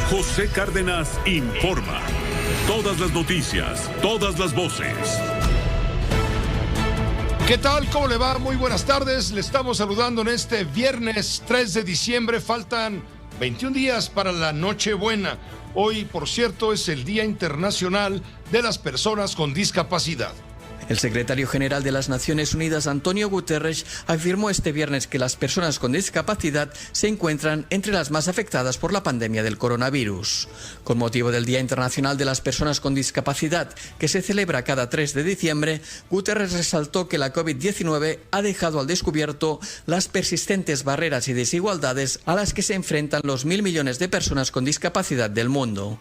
José Cárdenas informa. Todas las noticias, todas las voces. ¿Qué tal? ¿Cómo le va? Muy buenas tardes. Le estamos saludando en este viernes 3 de diciembre. Faltan 21 días para la Nochebuena. Hoy, por cierto, es el Día Internacional de las Personas con Discapacidad. El secretario general de las Naciones Unidas, Antonio Guterres, afirmó este viernes que las personas con discapacidad se encuentran entre las más afectadas por la pandemia del coronavirus. Con motivo del Día Internacional de las Personas con Discapacidad, que se celebra cada 3 de diciembre, Guterres resaltó que la COVID-19 ha dejado al descubierto las persistentes barreras y desigualdades a las que se enfrentan los 1.000 millones de personas con discapacidad del mundo.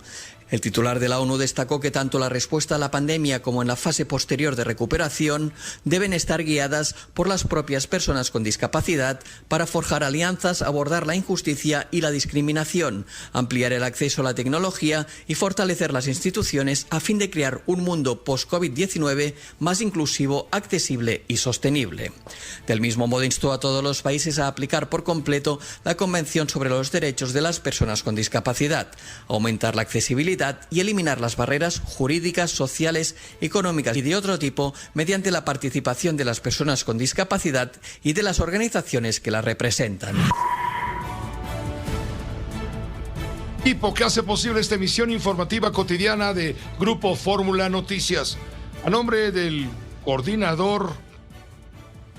El titular de la ONU destacó que tanto la respuesta a la pandemia como en la fase posterior de recuperación deben estar guiadas por las propias personas con discapacidad para forjar alianzas, abordar la injusticia y la discriminación, ampliar el acceso a la tecnología y fortalecer las instituciones a fin de crear un mundo post-COVID-19 más inclusivo, accesible y sostenible. Del mismo modo, instó a todos los países a aplicar por completo la Convención sobre los Derechos de las Personas con Discapacidad, aumentar la accesibilidad y eliminar las barreras jurídicas, sociales, económicas y de otro tipo mediante la participación de las personas con discapacidad y de las organizaciones que las representan. Equipo que hace posible esta emisión informativa cotidiana de Grupo Fórmula Noticias. A nombre del coordinador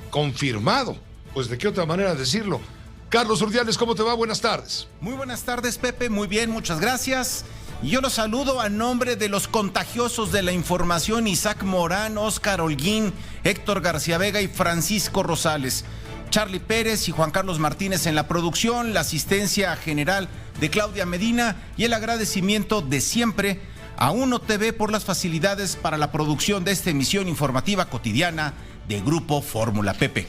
confirmado, pues de qué otra manera decirlo, Carlos Urdiales, ¿cómo te va? Buenas tardes. Muy buenas tardes, Pepe. Muy bien, muchas gracias. Y yo los saludo a nombre de los contagiosos de la información: Isaac Morán, Óscar Holguín, Héctor García Vega y Francisco Rosales. Charlie Pérez y Juan Carlos Martínez en la producción, la asistencia general de Claudia Medina y el agradecimiento de siempre a Uno TV por las facilidades para la producción de esta emisión informativa cotidiana de Grupo Fórmula. Pepe.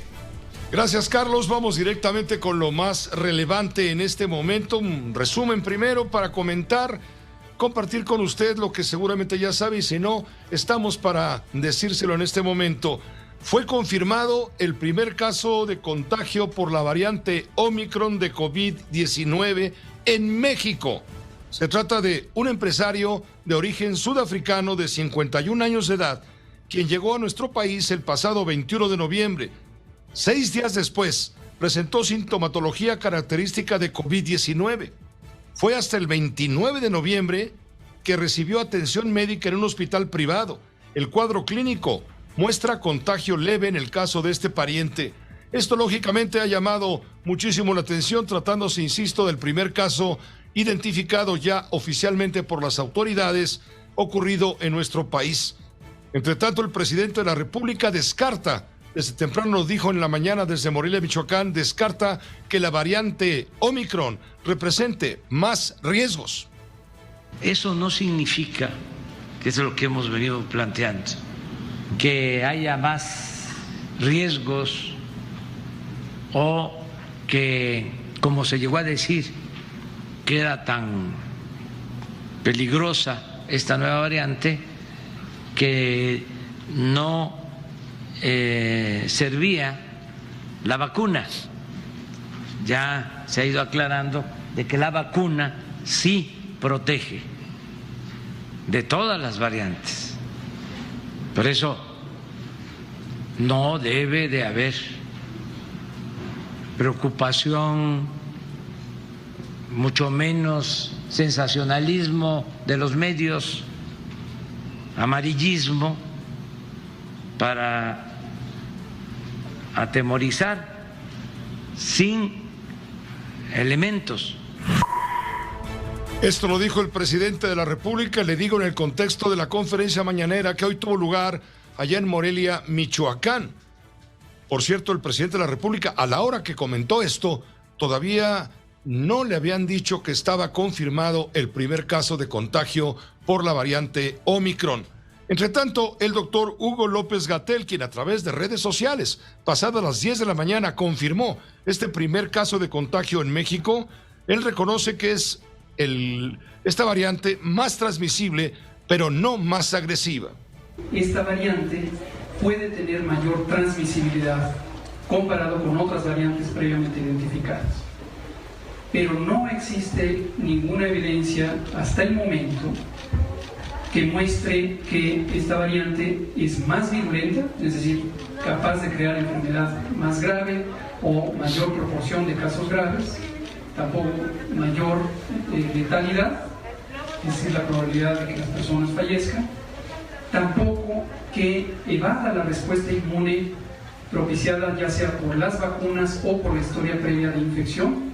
Gracias, Carlos. Vamos directamente con lo más relevante en este momento. Un resumen primero para compartir con usted lo que seguramente ya sabe, y si no, estamos para decírselo en este momento. Fue confirmado el primer caso de contagio por la variante Omicron de COVID-19 en México. Se trata de un empresario de origen sudafricano de 51 años de edad, quien llegó a nuestro país el pasado 21 de noviembre. 6 días después, presentó sintomatología característica de COVID-19. Fue hasta el 29 de noviembre que recibió atención médica en un hospital privado. El cuadro clínico muestra contagio leve en el caso de este pariente. Esto lógicamente ha llamado muchísimo la atención, tratándose, insisto, del primer caso identificado ya oficialmente por las autoridades ocurrido en nuestro país. Entre tanto, el presidente de la República descarta, desde temprano lo dijo en la mañana desde Morelia, Michoacán, descarta que la variante Omicron represente más riesgos. Eso no significa, que es lo que hemos venido planteando, que haya más riesgos o que, como se llegó a decir, que era tan peligrosa esta nueva variante que no servía la vacuna. Ya se ha ido aclarando de que la vacuna sí protege de todas las variantes. Por eso no debe de haber preocupación, mucho menos sensacionalismo de los medios, amarillismo para atemorizar sin elementos. Esto lo dijo el presidente de la República, le digo en el contexto de la conferencia mañanera que hoy tuvo lugar allá en Morelia, Michoacán. Por cierto, el presidente de la República, a la hora que comentó esto, todavía no le habían dicho que estaba confirmado el primer caso de contagio por la variante Omicron. Entre tanto, el doctor Hugo López-Gatell, quien a través de redes sociales, pasadas las 10 de la mañana, confirmó este primer caso de contagio en México, él reconoce que es esta variante más transmisible, pero no más agresiva. Esta variante puede tener mayor transmisibilidad comparado con otras variantes previamente identificadas. pero no existe ninguna evidencia hasta el momento que muestre que esta variante es más virulenta, es decir, capaz de crear enfermedad más grave o mayor proporción de casos graves, tampoco mayor letalidad, es decir, la probabilidad de que las personas fallezcan, tampoco que evada la respuesta inmune propiciada ya sea por las vacunas o por la historia previa de infección,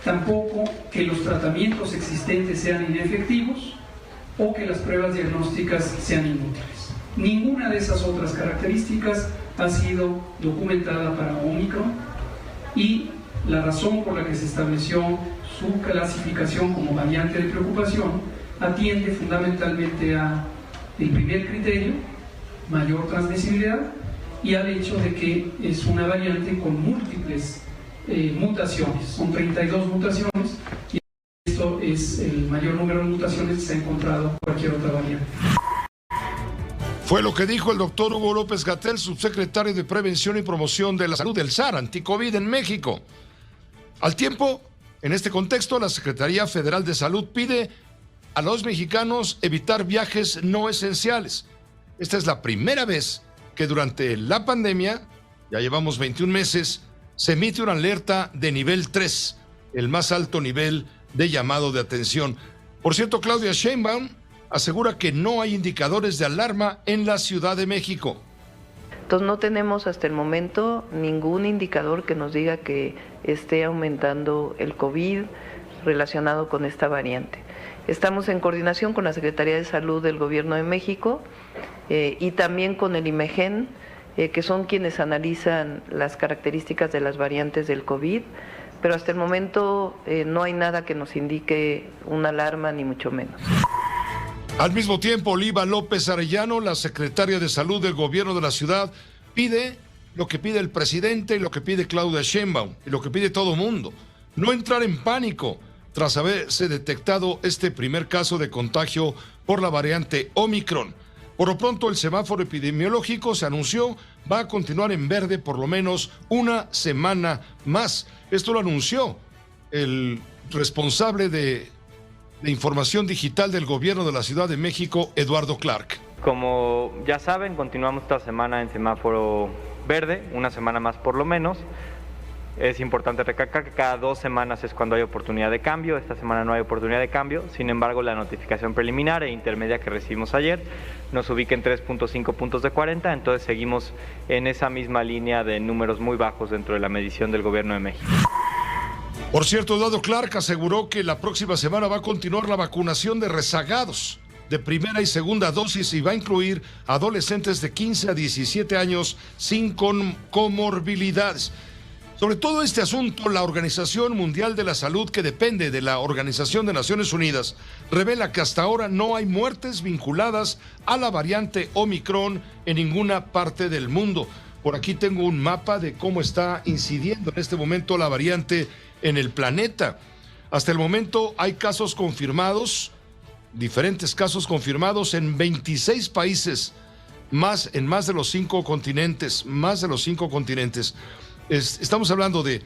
tampoco que los tratamientos existentes sean inefectivos o que las pruebas diagnósticas sean inútiles. Ninguna de esas otras características ha sido documentada para Omicron y la razón por la que se estableció su clasificación como variante de preocupación atiende fundamentalmente a el primer criterio, mayor transmisibilidad, y al hecho de que es una variante con múltiples mutaciones, son 32 mutaciones, y esto es el mayor número de mutaciones que se ha encontrado en cualquier otra variante. Fue lo que dijo el doctor Hugo López-Gatell, subsecretario de Prevención y Promoción de la Salud del SAR, anticovid en México. Al tiempo, en este contexto, la Secretaría Federal de Salud pide a los mexicanos evitar viajes no esenciales. Esta es la primera vez que durante la pandemia, ya llevamos 21 meses, se emite una alerta de nivel 3, el más alto nivel de llamado de atención. Por cierto, Claudia Sheinbaum asegura que no hay indicadores de alarma en la Ciudad de México. Entonces no tenemos hasta el momento ningún indicador que nos diga que esté aumentando el COVID relacionado con esta variante. Estamos en coordinación con la Secretaría de Salud del Gobierno de México y también con el IMEGEN, que son quienes analizan las características de las variantes del COVID, pero hasta el momento no hay nada que nos indique una alarma, ni mucho menos. Al mismo tiempo, Oliva López Arellano, la secretaria de Salud del Gobierno de la ciudad, pide lo que pide el presidente y lo que pide Claudia Sheinbaum y lo que pide todo mundo: no entrar en pánico tras haberse detectado este primer caso de contagio por la variante Omicron. Por lo pronto, el semáforo epidemiológico, se anunció, va a continuar en verde por lo menos una semana más. Esto lo anunció el responsable de información digital del Gobierno de la Ciudad de México, Eduardo Clark. Como ya saben, continuamos esta semana en semáforo verde, una semana más por lo menos. Es importante recalcar que cada 2 semanas es cuando hay oportunidad de cambio. Esta semana no hay oportunidad de cambio. Sin embargo, la notificación preliminar e intermedia que recibimos ayer nos ubica en 3.5 puntos de 40. Entonces seguimos en esa misma línea de números muy bajos dentro de la medición del Gobierno de México. Por cierto, Eduardo Clark aseguró que la próxima semana va a continuar la vacunación de rezagados de primera y segunda dosis y va a incluir adolescentes de 15 a 17 años sin comorbilidades. Sobre todo este asunto, la Organización Mundial de la Salud, que depende de la Organización de Naciones Unidas, revela que hasta ahora no hay muertes vinculadas a la variante Omicron en ninguna parte del mundo. Por aquí tengo un mapa de cómo está incidiendo en este momento la variante en el planeta. Hasta el momento hay casos confirmados, diferentes casos confirmados en 26 países, en más de los 5 continentes, Estamos hablando de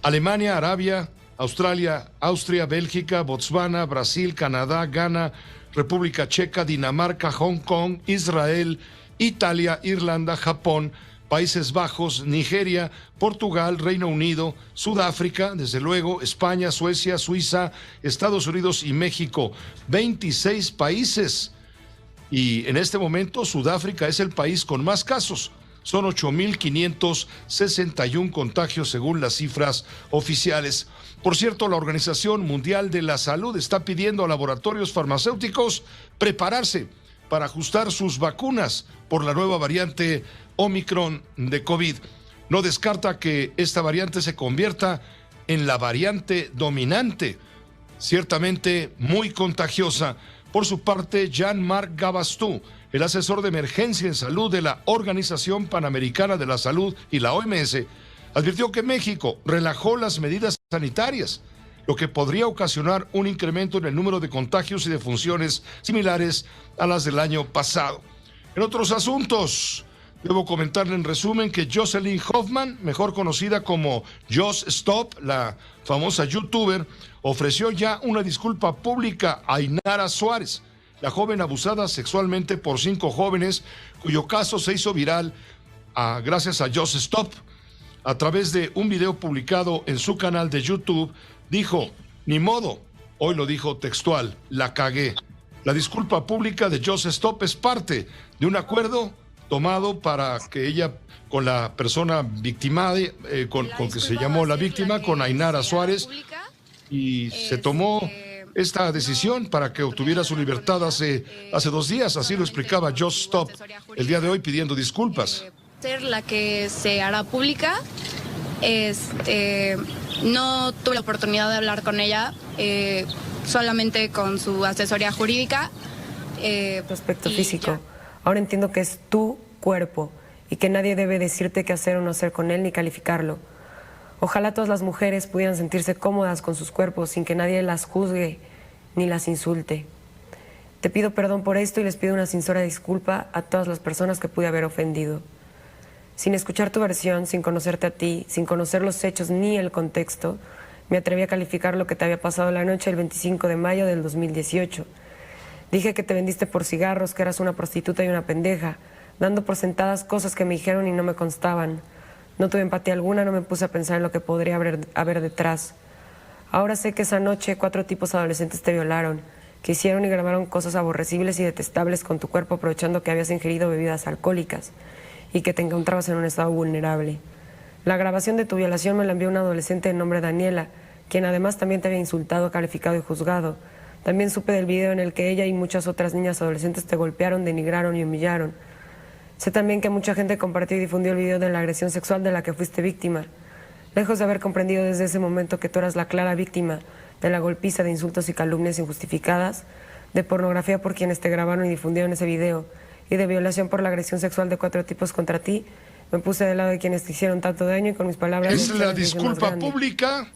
Alemania, Arabia, Australia, Austria, Bélgica, Botswana, Brasil, Canadá, Ghana, República Checa, Dinamarca, Hong Kong, Israel, Italia, Irlanda, Japón, Países Bajos, Nigeria, Portugal, Reino Unido, Sudáfrica, desde luego, España, Suecia, Suiza, Estados Unidos y México. 26 países. Y en este momento Sudáfrica es el país con más casos. Son 8.561 contagios según las cifras oficiales. Por cierto, la Organización Mundial de la Salud está pidiendo a laboratorios farmacéuticos prepararse para ajustar sus vacunas por la nueva variante Omicron de COVID. No descarta que esta variante se convierta en la variante dominante, ciertamente muy contagiosa. Por su parte, Jean-Marc Gabastou, el asesor de emergencia en salud de la Organización Panamericana de la Salud y la OMS, advirtió que México relajó las medidas sanitarias, lo que podría ocasionar un incremento en el número de contagios y defunciones similares a las del año pasado. En otros asuntos, Debo comentarle en resumen que Jocelyn Hoffman, mejor conocida como Just Stop, la famosa youtuber, ofreció ya una disculpa pública a Ainara Suárez, la joven abusada sexualmente por 5 jóvenes, cuyo caso se hizo viral gracias a Just Stop. A través de un video publicado en su canal de YouTube, dijo: ni modo, hoy lo dijo textual, la cagué. La disculpa pública de Just Stop es parte de un acuerdo tomado para que ella, con la persona victimada, con que se llamó la víctima, con Ainara Suárez, y se tomó esta decisión para que obtuviera su libertad hace 2 días. Así lo explicaba Just Stop el día de hoy, pidiendo disculpas. Ser la que se hará pública. No tuve la oportunidad de hablar con ella, solamente con su asesoría jurídica. Aspecto físico. Ahora entiendo que es tu cuerpo y que nadie debe decirte qué hacer o no hacer con él ni calificarlo. Ojalá todas las mujeres pudieran sentirse cómodas con sus cuerpos sin que nadie las juzgue ni las insulte. Te pido perdón por esto y les pido una sincera disculpa a todas las personas que pude haber ofendido. Sin escuchar tu versión, sin conocerte a ti, sin conocer los hechos ni el contexto, me atreví a calificar lo que te había pasado la noche del 25 de mayo del 2018. Dije que te vendiste por cigarros, que eras una prostituta y una pendeja, dando por sentadas cosas que me dijeron y no me constaban. No tuve empatía alguna, no me puse a pensar en lo que podría haber detrás. Ahora sé que esa noche 4 tipos adolescentes te violaron, que hicieron y grabaron cosas aborrecibles y detestables con tu cuerpo aprovechando que habías ingerido bebidas alcohólicas y que te encontrabas en un estado vulnerable. La grabación de tu violación me la envió una adolescente de nombre Daniela, quien además también te había insultado, calificado y juzgado. También supe del video en el que ella y muchas otras niñas adolescentes te golpearon, denigraron y humillaron. Sé también que mucha gente compartió y difundió el video de la agresión sexual de la que fuiste víctima. Lejos de haber comprendido desde ese momento que tú eras la clara víctima de la golpiza de insultos y calumnias injustificadas, de pornografía por quienes te grabaron y difundieron ese video, y de violación por la agresión sexual de 4 tipos contra ti, me puse del lado de quienes te hicieron tanto daño y con mis palabras... Es la disculpa pública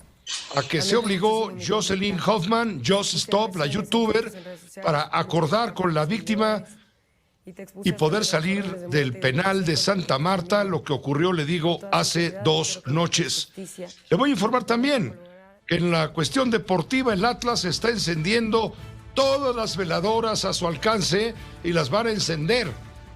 a que se obligó Jocelyn Hoffman, Just Stop, la youtuber, para acordar con la víctima y poder salir del penal de Santa Marta, lo que ocurrió, le digo, hace 2 noches. Le voy a informar también que en la cuestión deportiva el Atlas está encendiendo todas las veladoras a su alcance y las van a encender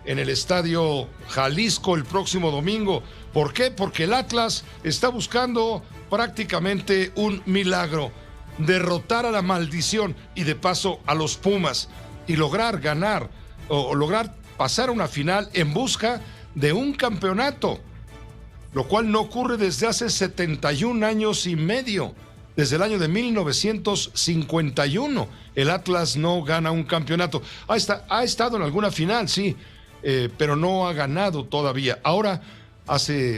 en el Estadio Jalisco el próximo domingo. ¿Por qué? Porque el Atlas está buscando prácticamente un milagro, derrotar a la maldición y de paso a los Pumas y lograr ganar o lograr pasar a una final en busca de un campeonato, lo cual no ocurre desde hace 71 años y medio. Desde el año de 1951 el Atlas no gana un campeonato. Ha estado en alguna final, sí, pero no ha ganado todavía. Ahora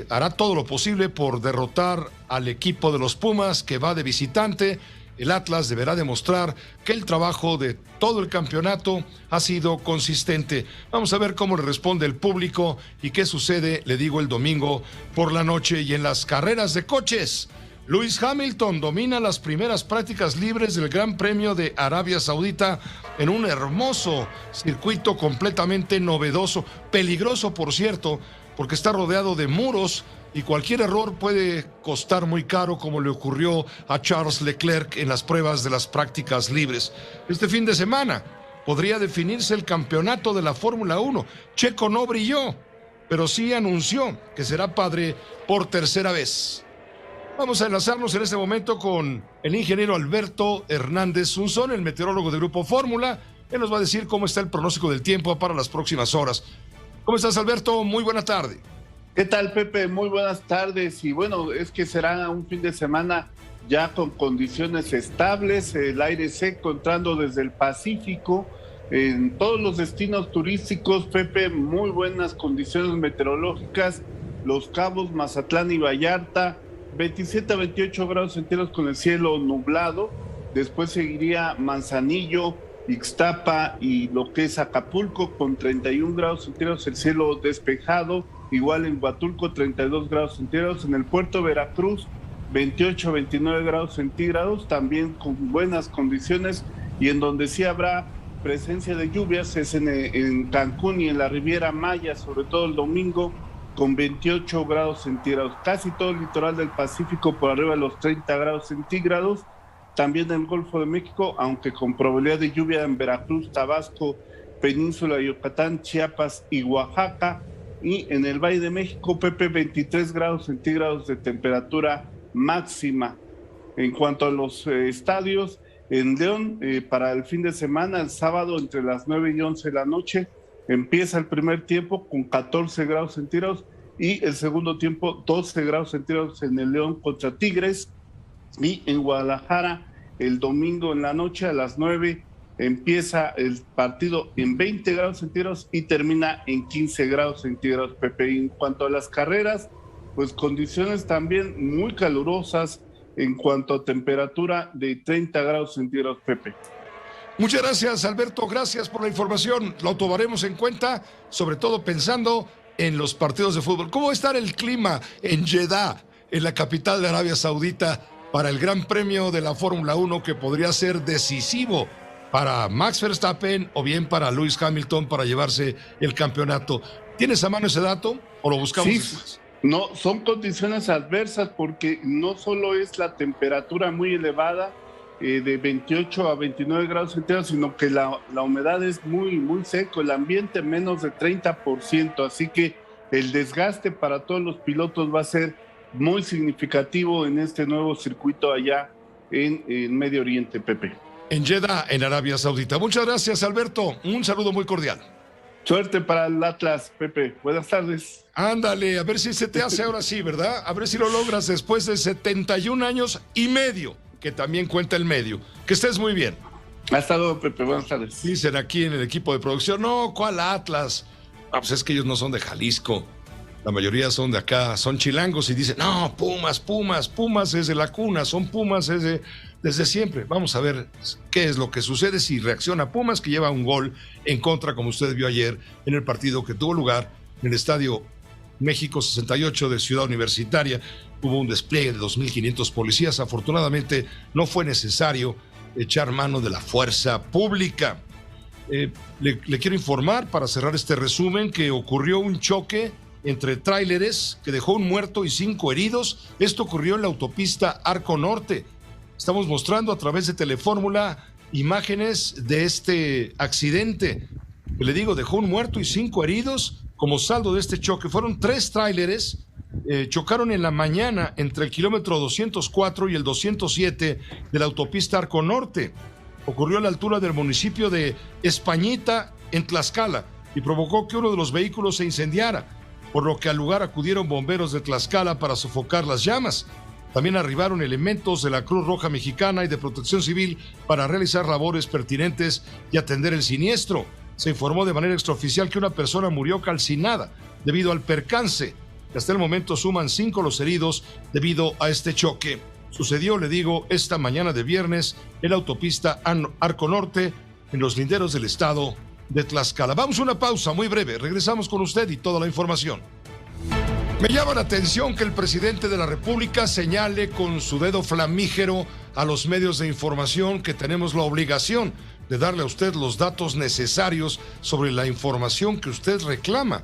hará todo lo posible por derrotar al equipo de los Pumas, que va de visitante. El Atlas deberá demostrar que el trabajo de todo el campeonato ha sido consistente. Vamos a ver cómo le responde el público y qué sucede, le digo, el domingo por la noche. Y en las carreras de coches, Lewis Hamilton domina las primeras prácticas libres del Gran Premio de Arabia Saudita en un hermoso circuito completamente novedoso, peligroso por cierto, porque está rodeado de muros y cualquier error puede costar muy caro, como le ocurrió a Charles Leclerc en las pruebas de las prácticas libres. Este fin de semana podría definirse el campeonato de la Fórmula 1. Checo no brilló, pero sí anunció que será padre por 3ª vez. Vamos a enlazarnos en este momento con el ingeniero Alberto Hernández Unzón, el meteorólogo de Grupo Fórmula. Él nos va a decir cómo está el pronóstico del tiempo para las próximas horas. ¿Cómo estás, Alberto? Muy buena tarde. ¿Qué tal, Pepe? Muy buenas tardes. Y bueno, es que será un fin de semana ya con condiciones estables, el aire seco entrando desde el Pacífico. En todos los destinos turísticos, Pepe, muy buenas condiciones meteorológicas. Los Cabos, Mazatlán y Vallarta, 27 a 28 grados centígrados con el cielo nublado. Después seguiría Manzanillo, Ixtapa y lo que es Acapulco con 31 grados centígrados, el cielo despejado. Igual en Huatulco 32 grados centígrados, en el puerto de Veracruz 28 a 29 grados centígrados, también con buenas condiciones, y en donde sí habrá presencia de lluvias es en Cancún y en la Riviera Maya, sobre todo el domingo, con 28 grados centígrados. Casi todo el litoral del Pacífico por arriba de los 30 grados centígrados. También en el Golfo de México, aunque con probabilidad de lluvia en Veracruz, Tabasco, Península de Yucatán, Chiapas y Oaxaca. Y en el Valle de México, Pepe, 23 grados centígrados de temperatura máxima. En cuanto a los estadios, en León, para el fin de semana, el sábado entre las 9 y 11 de la noche, empieza el primer tiempo con 14 grados centígrados y el segundo tiempo 12 grados centígrados en el León contra Tigres. Y en Guadalajara, el domingo en la noche a las 9 empieza el partido en 20 grados centígrados y termina en 15 grados centígrados, Pepe. Y en cuanto a las carreras, pues condiciones también muy calurosas en cuanto a temperatura de 30 grados centígrados, Pepe. Muchas gracias, Alberto, gracias por la información. Lo tomaremos en cuenta, sobre todo pensando en los partidos de fútbol. ¿Cómo va a estar el clima en Jeddah, en la capital de Arabia Saudita, para el Gran Premio de la Fórmula 1 que podría ser decisivo para Max Verstappen o bien para Lewis Hamilton para llevarse el campeonato? ¿Tienes a mano ese dato o lo buscamos después? No, son condiciones adversas porque no solo es la temperatura muy elevada, de 28 a 29 grados centígrados, sino que la humedad es muy, muy seco, el ambiente menos de 30%, así que el desgaste para todos los pilotos va a ser muy significativo en este nuevo circuito allá en Medio Oriente, Pepe. En Jeddah, en Arabia Saudita. Muchas gracias, Alberto. Un saludo muy cordial. Suerte para el Atlas, Pepe. Buenas tardes. Ándale, a ver si se te hace ahora sí, ¿verdad? A ver si lo logras después de 71 años y medio, que también cuenta el medio. Que estés muy bien. Hasta luego, Pepe. Buenas tardes. Dicen aquí en el equipo de producción, no, ¿cuál Atlas? Ah, pues es que ellos no son de Jalisco. La mayoría son de acá, son chilangos y dicen, no, Pumas es de la cuna, son Pumas desde siempre. Vamos a ver qué es lo que sucede si reacciona Pumas, que lleva un gol en contra, como usted vio ayer, en el partido que tuvo lugar en el Estadio México 68 de Ciudad Universitaria. Hubo un despliegue de 2.500 policías. Afortunadamente no fue necesario echar mano de la fuerza pública. Le quiero informar, para cerrar este resumen, que ocurrió un choque entre tráileres que dejó un muerto y 5 heridos. Esto ocurrió en la autopista Arco Norte. Estamos mostrando a través de Telefórmula imágenes de este accidente. Que le digo, dejó un muerto y 5 heridos como saldo de este choque. Fueron 3 tráileres, chocaron en la mañana entre el kilómetro 204 y el 207 de la autopista Arco Norte. Ocurrió a la altura del municipio de Españita, en Tlaxcala, y provocó que uno de los vehículos se incendiara, por lo que al lugar acudieron bomberos de Tlaxcala para sofocar las llamas. También arribaron elementos de la Cruz Roja Mexicana y de Protección Civil para realizar labores pertinentes y atender el siniestro. Se informó de manera extraoficial que una persona murió calcinada debido al percance. Hasta el momento suman 5 los heridos debido a este choque. Sucedió, le digo, esta mañana de viernes en la autopista Arco Norte, en los linderos del estado de Tlaxcala. Vamos a una pausa muy breve. Regresamos con usted y toda la información. Me llama la atención que el presidente de la República señale con su dedo flamígero a los medios de información que tenemos la obligación de darle a usted los datos necesarios sobre la información que usted reclama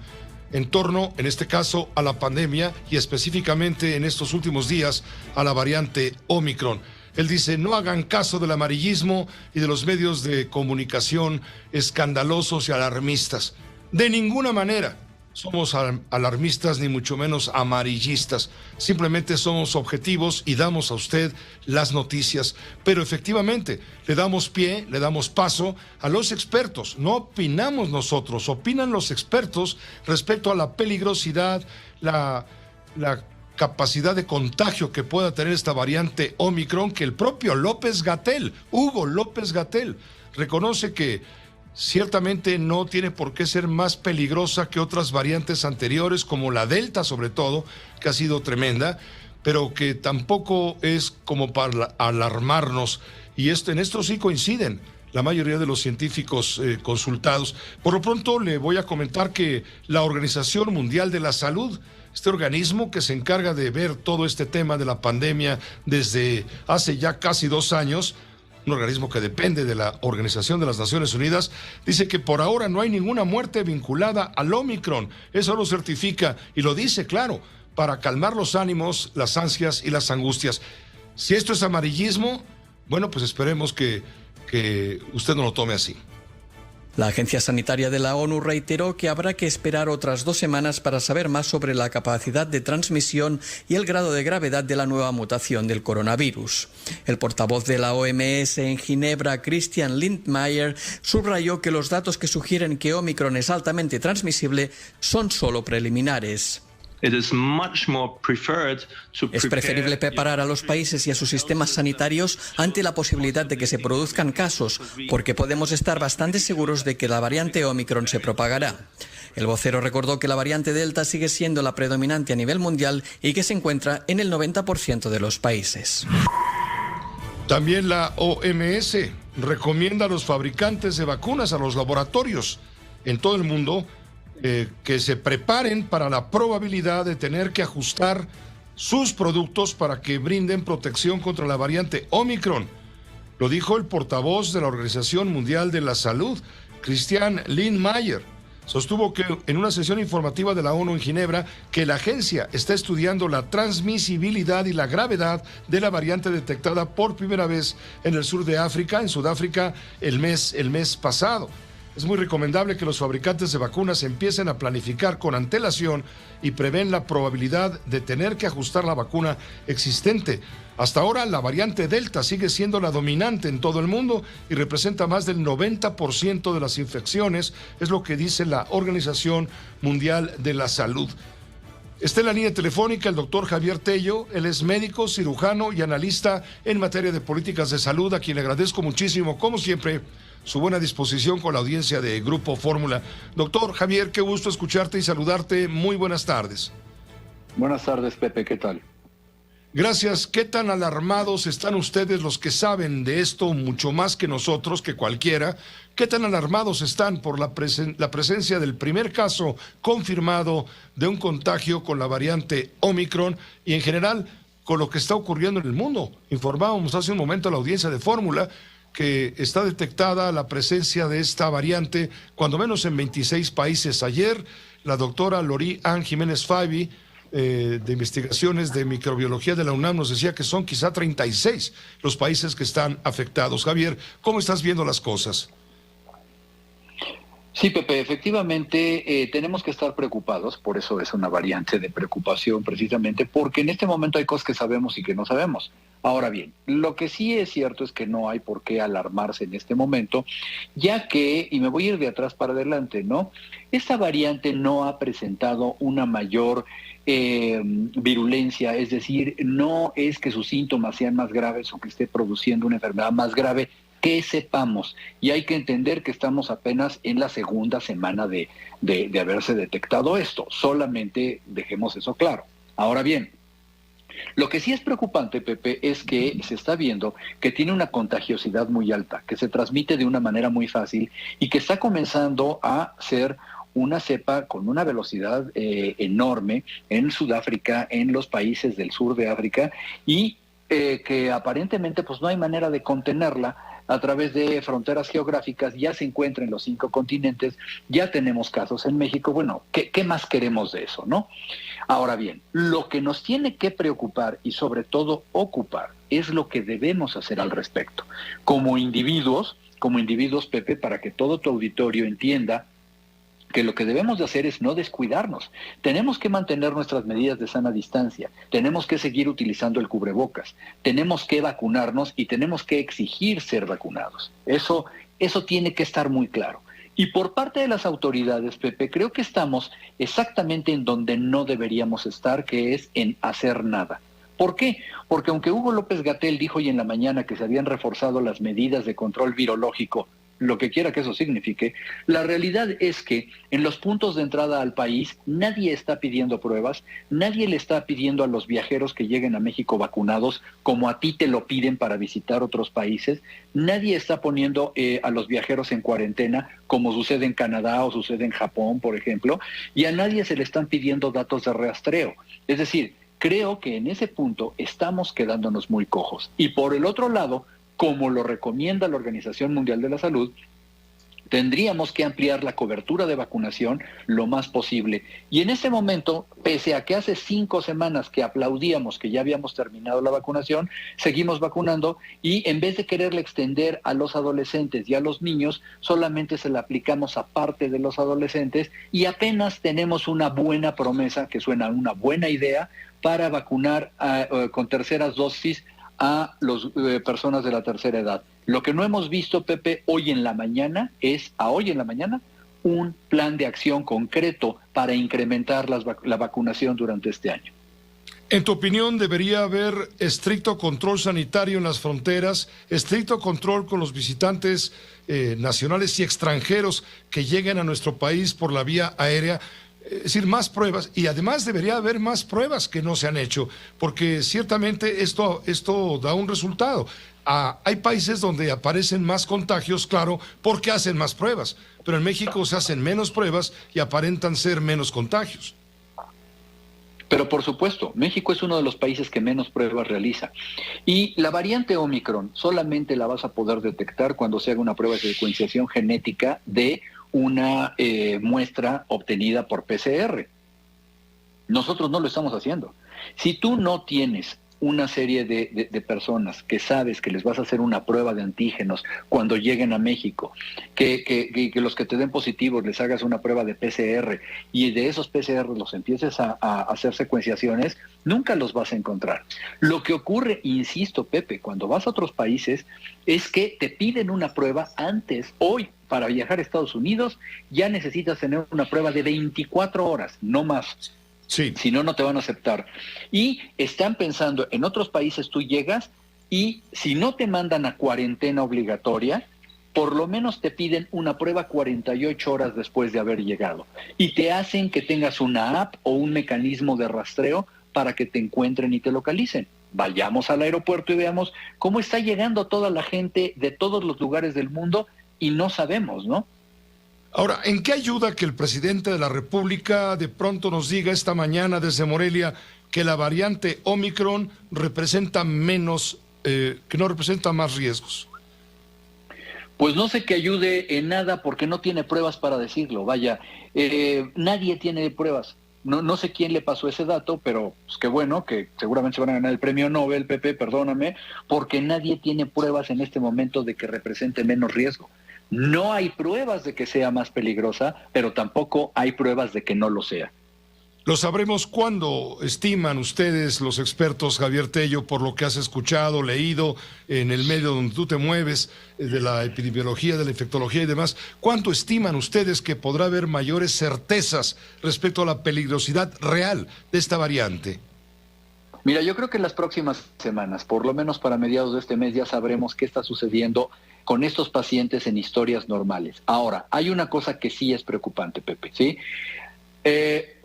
en torno, en este caso, a la pandemia y específicamente en estos últimos días a la variante Omicron. Él dice, no hagan caso del amarillismo y de los medios de comunicación escandalosos y alarmistas. De ninguna manera somos alarmistas ni mucho menos amarillistas. Simplemente somos objetivos y damos a usted las noticias. Pero efectivamente le damos pie, le damos paso a los expertos. No opinamos nosotros, opinan los expertos respecto a la peligrosidad, la capacidad de contagio que pueda tener esta variante Omicron, que el propio Hugo López Gatell, reconoce que ciertamente no tiene por qué ser más peligrosa que otras variantes anteriores, como la Delta sobre todo, que ha sido tremenda, pero que tampoco es como para alarmarnos. Y en esto sí coinciden la mayoría de los científicos consultados. Por lo pronto le voy a comentar que la Organización Mundial de la Salud, este organismo que se encarga de ver todo este tema de la pandemia desde hace ya casi 2 años, un organismo que depende de la Organización de las Naciones Unidas, dice que por ahora no hay ninguna muerte vinculada al Omicron. Eso lo certifica y lo dice, claro, para calmar los ánimos, las ansias y las angustias. Si esto es amarillismo, bueno, pues esperemos que usted no lo tome así. La Agencia Sanitaria de la ONU reiteró que habrá que esperar otras 2 semanas para saber más sobre la capacidad de transmisión y el grado de gravedad de la nueva mutación del coronavirus. El portavoz de la OMS en Ginebra, Christian Lindmeier, subrayó que los datos que sugieren que Omicron es altamente transmisible son solo preliminares. Es preferible preparar a los países y a sus sistemas sanitarios ante la posibilidad de que se produzcan casos, porque podemos estar bastante seguros de que la variante Omicron se propagará. El vocero recordó que la variante Delta sigue siendo la predominante a nivel mundial y que se encuentra en el 90% de los países. También la OMS recomienda a los fabricantes de vacunas, a los laboratorios en todo el mundo, que se preparen para la probabilidad de tener que ajustar sus productos para que brinden protección contra la variante Omicron. Lo dijo el portavoz de la Organización Mundial de la Salud, Christian Lindmeier. Sostuvo que en una sesión informativa de la ONU en Ginebra que la agencia está estudiando la transmisibilidad y la gravedad de la variante detectada por primera vez en el sur de África, en Sudáfrica, el mes pasado. Es muy recomendable que los fabricantes de vacunas empiecen a planificar con antelación y prevén la probabilidad de tener que ajustar la vacuna existente. Hasta ahora, la variante Delta sigue siendo la dominante en todo el mundo y representa más del 90% de las infecciones, es lo que dice la Organización Mundial de la Salud. Está en la línea telefónica el doctor Javier Tello. Él es médico, cirujano y analista en materia de políticas de salud, a quien le agradezco muchísimo, como siempre, su buena disposición con la audiencia de Grupo Fórmula. Doctor Javier, qué gusto escucharte y saludarte. Muy buenas tardes. Buenas tardes, Pepe, ¿qué tal? Gracias. ¿Qué tan alarmados están ustedes, los que saben de esto mucho más que nosotros, que cualquiera? ¿Qué tan alarmados están por la presencia del primer caso confirmado de un contagio con la variante Omicron y en general con lo que está ocurriendo en el mundo? Informábamos hace un momento a la audiencia de Fórmula que está detectada la presencia de esta variante, cuando menos en 26 países. Ayer, la doctora Lori Ann Jiménez Fabi, de investigaciones de microbiología de la UNAM, nos decía que son quizá 36 los países que están afectados. Javier, ¿cómo estás viendo las cosas? Sí, Pepe, efectivamente tenemos que estar preocupados, por eso es una variante de preocupación precisamente, porque en este momento hay cosas que sabemos y que no sabemos. Ahora bien, lo que sí es cierto es que no hay por qué alarmarse en este momento, ya que, y me voy a ir de atrás para adelante, ¿no? Esta variante no ha presentado una mayor virulencia, es decir, no es que sus síntomas sean más graves o que esté produciendo una enfermedad más grave que sepamos, y hay que entender que estamos apenas en la segunda semana de haberse detectado esto, solamente dejemos eso claro. Ahora bien, lo que sí es preocupante, Pepe, es que se está viendo que tiene una contagiosidad muy alta, que se transmite de una manera muy fácil y que está comenzando a ser una cepa con una velocidad enorme en Sudáfrica, en los países del sur de África, y que aparentemente pues no hay manera de contenerla a través de fronteras geográficas. Ya se encuentra en los 5 continentes, ya tenemos casos en México. Bueno, ¿qué más queremos de eso, no? Ahora bien, lo que nos tiene que preocupar y sobre todo ocupar es lo que debemos hacer al respecto. Como individuos, Pepe, para que todo tu auditorio entienda que lo que debemos de hacer es no descuidarnos. Tenemos que mantener nuestras medidas de sana distancia, tenemos que seguir utilizando el cubrebocas, tenemos que vacunarnos y tenemos que exigir ser vacunados. Eso tiene que estar muy claro. Y por parte de las autoridades, Pepe, creo que estamos exactamente en donde no deberíamos estar, que es en hacer nada. ¿Por qué? Porque aunque Hugo López-Gatell dijo hoy en la mañana que se habían reforzado las medidas de control virológico, lo que quiera que eso signifique, la realidad es que en los puntos de entrada al país nadie está pidiendo pruebas, nadie le está pidiendo a los viajeros que lleguen a México vacunados como a ti te lo piden para visitar otros países, nadie está poniendo a los viajeros en cuarentena como sucede en Canadá o sucede en Japón, por ejemplo, y a nadie se le están pidiendo datos de rastreo. Es decir, creo que en ese punto estamos quedándonos muy cojos. Y por el otro lado, como lo recomienda la Organización Mundial de la Salud, tendríamos que ampliar la cobertura de vacunación lo más posible. Y en este momento, pese a que hace 5 semanas que aplaudíamos que ya habíamos terminado la vacunación, seguimos vacunando y en vez de quererle extender a los adolescentes y a los niños, solamente se la aplicamos a parte de los adolescentes y apenas tenemos una buena promesa, que suena una buena idea, para vacunar con terceras dosis a las personas de la tercera edad. Lo que no hemos visto, Pepe, hoy en la mañana, un plan de acción concreto para incrementar la vacunación durante este año. En tu opinión, ¿debería haber estricto control sanitario en las fronteras, estricto control con los visitantes nacionales y extranjeros que lleguen a nuestro país por la vía aérea? Es decir, más pruebas, y además debería haber más pruebas que no se han hecho, porque ciertamente esto da un resultado. Hay países donde aparecen más contagios, claro, porque hacen más pruebas, pero en México se hacen menos pruebas y aparentan ser menos contagios. Pero por supuesto, México es uno de los países que menos pruebas realiza. Y la variante Omicron solamente la vas a poder detectar cuando se haga una prueba de secuenciación genética de una muestra obtenida por PCR. Nosotros no lo estamos haciendo. Si tú no tienes una serie de personas que sabes que les vas a hacer una prueba de antígenos cuando lleguen a México, que los que te den positivos les hagas una prueba de PCR y de esos PCR los empieces a hacer secuenciaciones, nunca los vas a encontrar. Lo que ocurre, insisto, Pepe, cuando vas a otros países es que te piden una prueba antes. Hoy, para viajar a Estados Unidos, ya necesitas tener una prueba de 24 horas, no más. Sí. Si no, no te van a aceptar. Y están pensando, en otros países tú llegas y si no te mandan a cuarentena obligatoria, por lo menos te piden una prueba 48 horas después de haber llegado. Y te hacen que tengas una app o un mecanismo de rastreo para que te encuentren y te localicen. Vayamos al aeropuerto y veamos cómo está llegando toda la gente de todos los lugares del mundo y no sabemos, ¿no? Ahora, ¿en qué ayuda que el presidente de la República de pronto nos diga esta mañana desde Morelia que la variante Omicron representa menos, que no representa más riesgos? Pues no sé que ayude en nada porque no tiene pruebas para decirlo. Vaya, nadie tiene pruebas. No sé quién le pasó ese dato, pero pues qué bueno, que seguramente se van a ganar el premio Nobel, Pepe, perdóname, porque nadie tiene pruebas en este momento de que represente menos riesgo. No hay pruebas de que sea más peligrosa, pero tampoco hay pruebas de que no lo sea. Lo sabremos cuándo, estiman ustedes, los expertos, Javier Tello, por lo que has escuchado, leído en el medio donde tú te mueves, de la epidemiología, de la infectología y demás. ¿Cuánto estiman ustedes que podrá haber mayores certezas respecto a la peligrosidad real de esta variante? Mira, yo creo que en las próximas semanas, por lo menos para mediados de este mes, ya sabremos qué está sucediendo con estos pacientes en historias normales. Ahora, hay una cosa que sí es preocupante, Pepe, ¿sí?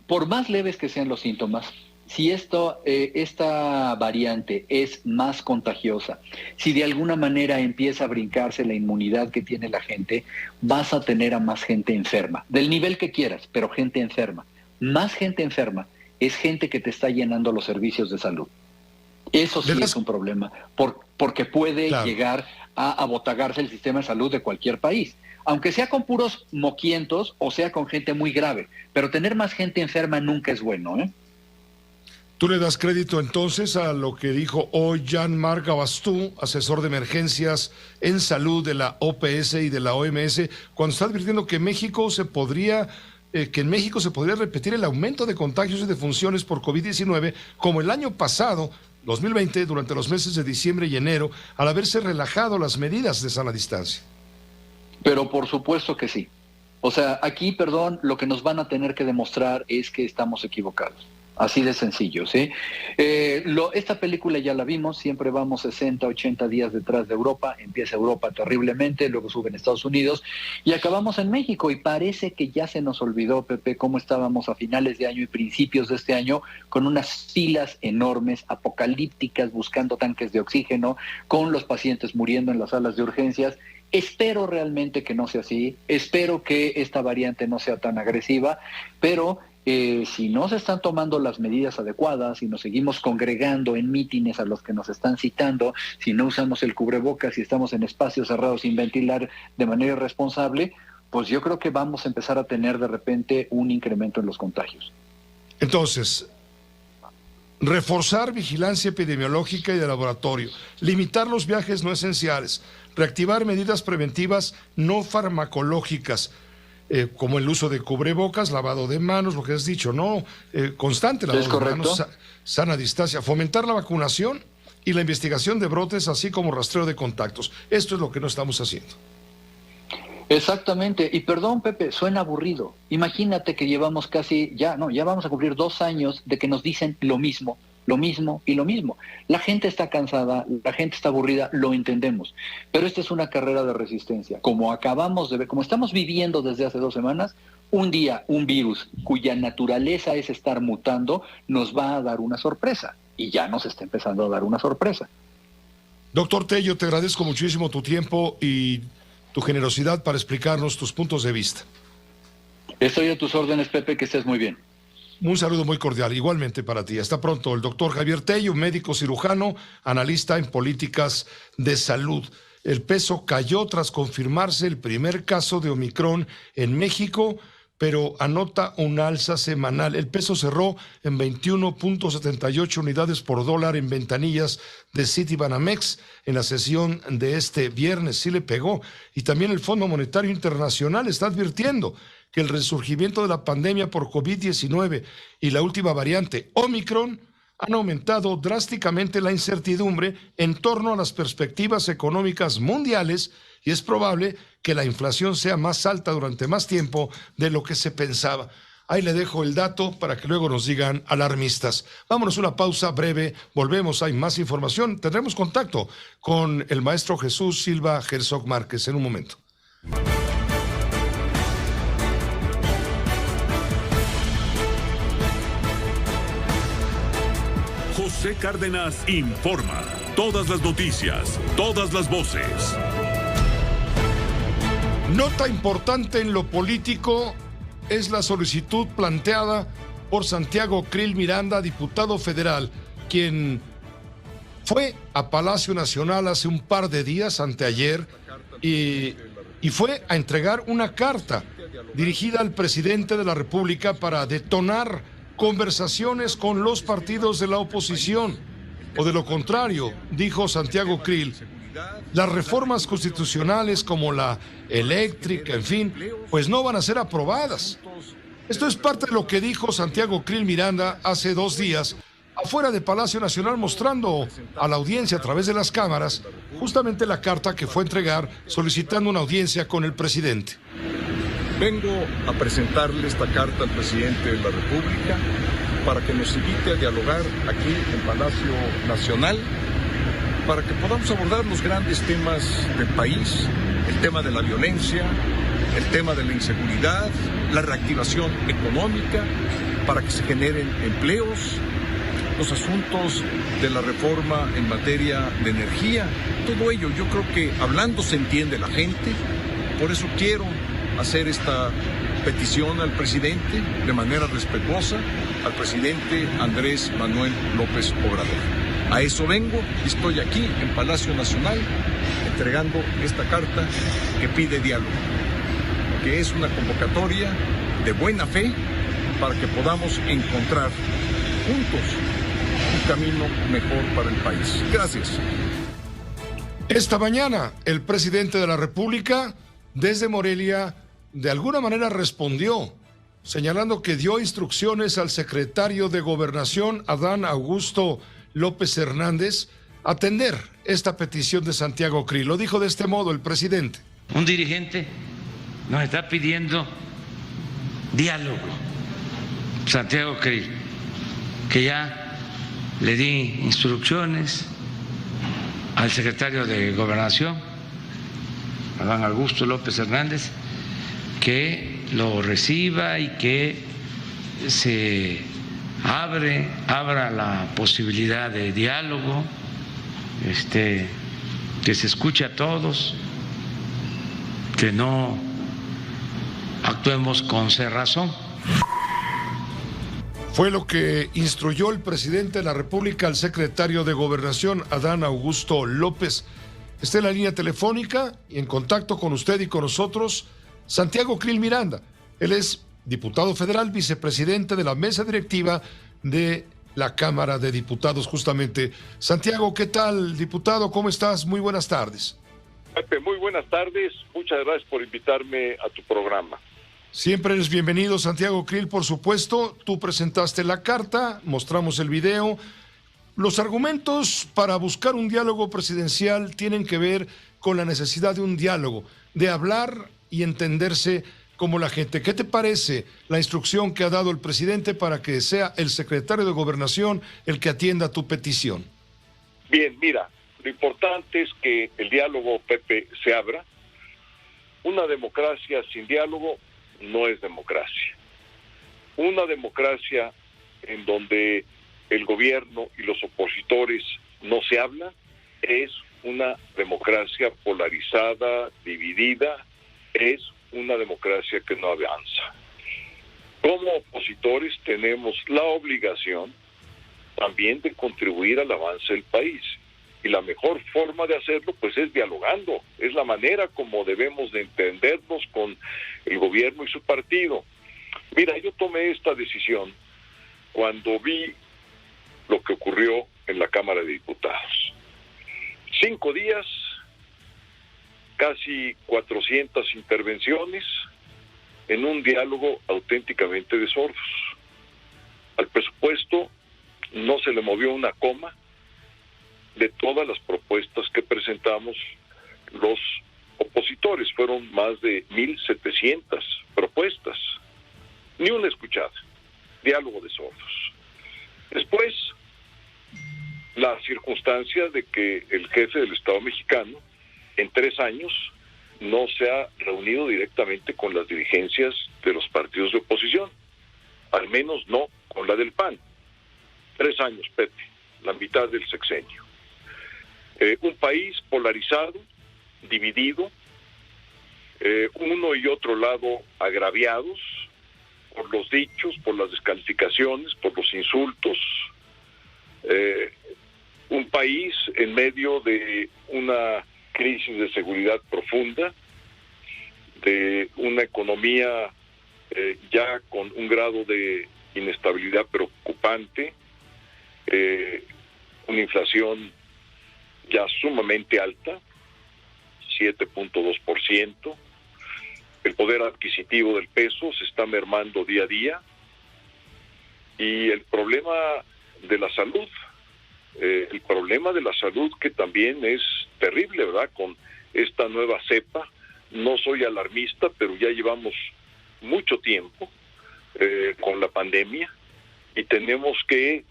Por más leves que sean los síntomas, si esta variante es más contagiosa, si de alguna manera empieza a brincarse la inmunidad que tiene la gente, vas a tener a más gente enferma, del nivel que quieras, pero gente enferma. Más gente enferma es gente que te está llenando los servicios de salud. Eso sí es un problema, porque puede llegar a abotagarse el sistema de salud de cualquier país, aunque sea con puros moquientos o sea con gente muy grave, pero tener más gente enferma nunca es bueno, ¿eh? ¿Tú le das crédito entonces a lo que dijo hoy Jean-Marc Gabastú, asesor de emergencias en salud de la OPS y de la OMS, cuando está advirtiendo que en México se podría repetir el aumento de contagios y defunciones por COVID-19 como el año pasado, 2020, durante los meses de diciembre y enero, al haberse relajado las medidas de sana distancia? Pero por supuesto que sí. O sea, aquí, lo que nos van a tener que demostrar es que estamos equivocados. Así de sencillo, ¿sí? Esta película ya la vimos, siempre vamos 60, 80 días detrás de Europa, empieza Europa terriblemente, luego suben Estados Unidos y acabamos en México y parece que ya se nos olvidó, Pepe, cómo estábamos a finales de año y principios de este año con unas filas enormes, apocalípticas, buscando tanques de oxígeno, con los pacientes muriendo en las salas de urgencias. Espero realmente que no sea así, espero que esta variante no sea tan agresiva, pero si no se están tomando las medidas adecuadas, si nos seguimos congregando en mítines a los que nos están citando, si no usamos el cubrebocas, si estamos en espacios cerrados sin ventilar de manera irresponsable, pues yo creo que vamos a empezar a tener de repente un incremento en los contagios. Entonces, reforzar vigilancia epidemiológica y de laboratorio, limitar los viajes no esenciales, reactivar medidas preventivas no farmacológicas, como el uso de cubrebocas, lavado de manos, lo que has dicho, ¿no? Constante lavado de manos, sana distancia, fomentar la vacunación y la investigación de brotes, así como rastreo de contactos. Esto es lo que no estamos haciendo. Exactamente, y perdón, Pepe, suena aburrido. Imagínate que llevamos ya vamos a cumplir 2 años de que nos dicen lo mismo y lo mismo. La gente está cansada, la gente está aburrida, lo entendemos, pero esta es una carrera de resistencia. Como acabamos de ver, como estamos viviendo desde hace 2 semanas, un día un virus cuya naturaleza es estar mutando nos va a dar una sorpresa, y ya nos está empezando a dar una sorpresa. Doctor Tello, te agradezco muchísimo tu tiempo y tu generosidad para explicarnos tus puntos de vista. Estoy a tus órdenes, Pepe, que estés muy bien. Un saludo muy cordial, igualmente para ti. Hasta pronto. El doctor Javier Tello, médico cirujano, analista en políticas de salud. El peso cayó tras confirmarse el primer caso de Omicron en México, pero anota un alza semanal. El peso cerró en 21.78 unidades por dólar en ventanillas de Citibanamex en la sesión de este viernes. Sí le pegó. Y también el Fondo Monetario Internacional está advirtiendo que el resurgimiento de la pandemia por COVID-19 y la última variante Omicron han aumentado drásticamente la incertidumbre en torno a las perspectivas económicas mundiales y es probable que la inflación sea más alta durante más tiempo de lo que se pensaba. Ahí le dejo el dato para que luego nos digan alarmistas. Vámonos a una pausa breve, volvemos, hay más información. Tendremos contacto con el maestro Jesús Silva Herzog Márquez en un momento. José Cárdenas informa. Todas las noticias, todas las voces. Nota importante en lo político es la solicitud planteada por Santiago Krill Miranda, diputado federal, quien fue a Palacio Nacional hace un par de días, anteayer, y fue a entregar una carta dirigida al presidente de la República para detonar conversaciones con los partidos de la oposición. O de lo contrario, dijo Santiago Krill, las reformas constitucionales como la eléctrica, en fin, pues no van a ser aprobadas. Esto es parte de lo que dijo Santiago Krill Miranda hace 2 días afuera de Palacio Nacional, mostrando a la audiencia a través de las cámaras justamente la carta que fue a entregar solicitando una audiencia con el presidente. Vengo a presentarle esta carta al presidente de la República para que nos invite a dialogar aquí en Palacio Nacional, para que podamos abordar los grandes temas del país, el tema de la violencia, el tema de la inseguridad, la reactivación económica, para que se generen empleos, los asuntos de la reforma en materia de energía, todo ello. Yo creo que hablando se entiende la gente, por eso quiero hacer esta petición al presidente de manera respetuosa, al presidente Andrés Manuel López Obrador. A eso vengo, estoy aquí en Palacio Nacional entregando esta carta que pide diálogo, que es una convocatoria de buena fe para que podamos encontrar juntos un camino mejor para el país. Gracias. Esta mañana, el presidente de la República, desde Morelia, de alguna manera respondió, señalando que dio instrucciones al secretario de Gobernación, Adán Augusto López Hernández, atender esta petición de Santiago Krill. Lo dijo de este modo el presidente. Un dirigente nos está pidiendo diálogo, Santiago Krill, que ya le di instrucciones al secretario de Gobernación, Adán Augusto López Hernández, que lo reciba y que se abra la posibilidad de diálogo, que se escuche a todos, que no actuemos con cerrazón. Fue lo que instruyó el presidente de la República al secretario de Gobernación, Adán Augusto López. Está en la línea telefónica y en contacto con usted y con nosotros, Santiago Krill Miranda. Él es diputado federal, vicepresidente de la mesa directiva de la Cámara de Diputados, justamente. Santiago, ¿qué tal, diputado? ¿Cómo estás? Muy buenas tardes. Pepe, muy buenas tardes. Muchas gracias por invitarme a tu programa. Siempre eres bienvenido, Santiago Krill, por supuesto. Tú presentaste la carta, mostramos el video. Los argumentos para buscar un diálogo presidencial tienen que ver con la necesidad de un diálogo, de hablar y entenderse como la gente. ¿Qué te parece la instrucción que ha dado el presidente para que sea el secretario de Gobernación el que atienda tu petición? Bien, mira, lo importante es que el diálogo, Pepe, se abra. Una democracia sin diálogo no es democracia. Una democracia en donde el gobierno y los opositores no se hablan es una democracia polarizada, dividida, es una democracia que no avanza. Como opositores tenemos la obligación también de contribuir al avance del país. Y la mejor forma de hacerlo, pues, es dialogando. Es la manera como debemos de entendernos con el gobierno y su partido. Mira, yo tomé esta decisión cuando vi lo que ocurrió en la Cámara de Diputados. 5 días, casi 400 intervenciones en un diálogo auténticamente de sordos. Al presupuesto no se le movió una coma de todas las propuestas que presentamos los opositores. Fueron más de 1,700 propuestas. Ni una escuchada. Diálogo de sordos. Después, la circunstancia de que el jefe del Estado mexicano en 3 años no se ha reunido directamente con las dirigencias de los partidos de oposición, al menos no con la del PAN. 3 años, Pepe, la mitad del sexenio. Un país polarizado, dividido, uno y otro lado agraviados por los dichos, por las descalificaciones, por los insultos. Un país en medio de una crisis de seguridad profunda, de una economía ya con un grado de inestabilidad preocupante, una inflación ya sumamente alta, 7.2%, el poder adquisitivo del peso se está mermando día a día, y el problema de la salud, que también es terrible, ¿verdad? Con esta nueva cepa, no soy alarmista, pero ya llevamos mucho tiempo con la pandemia y tenemos que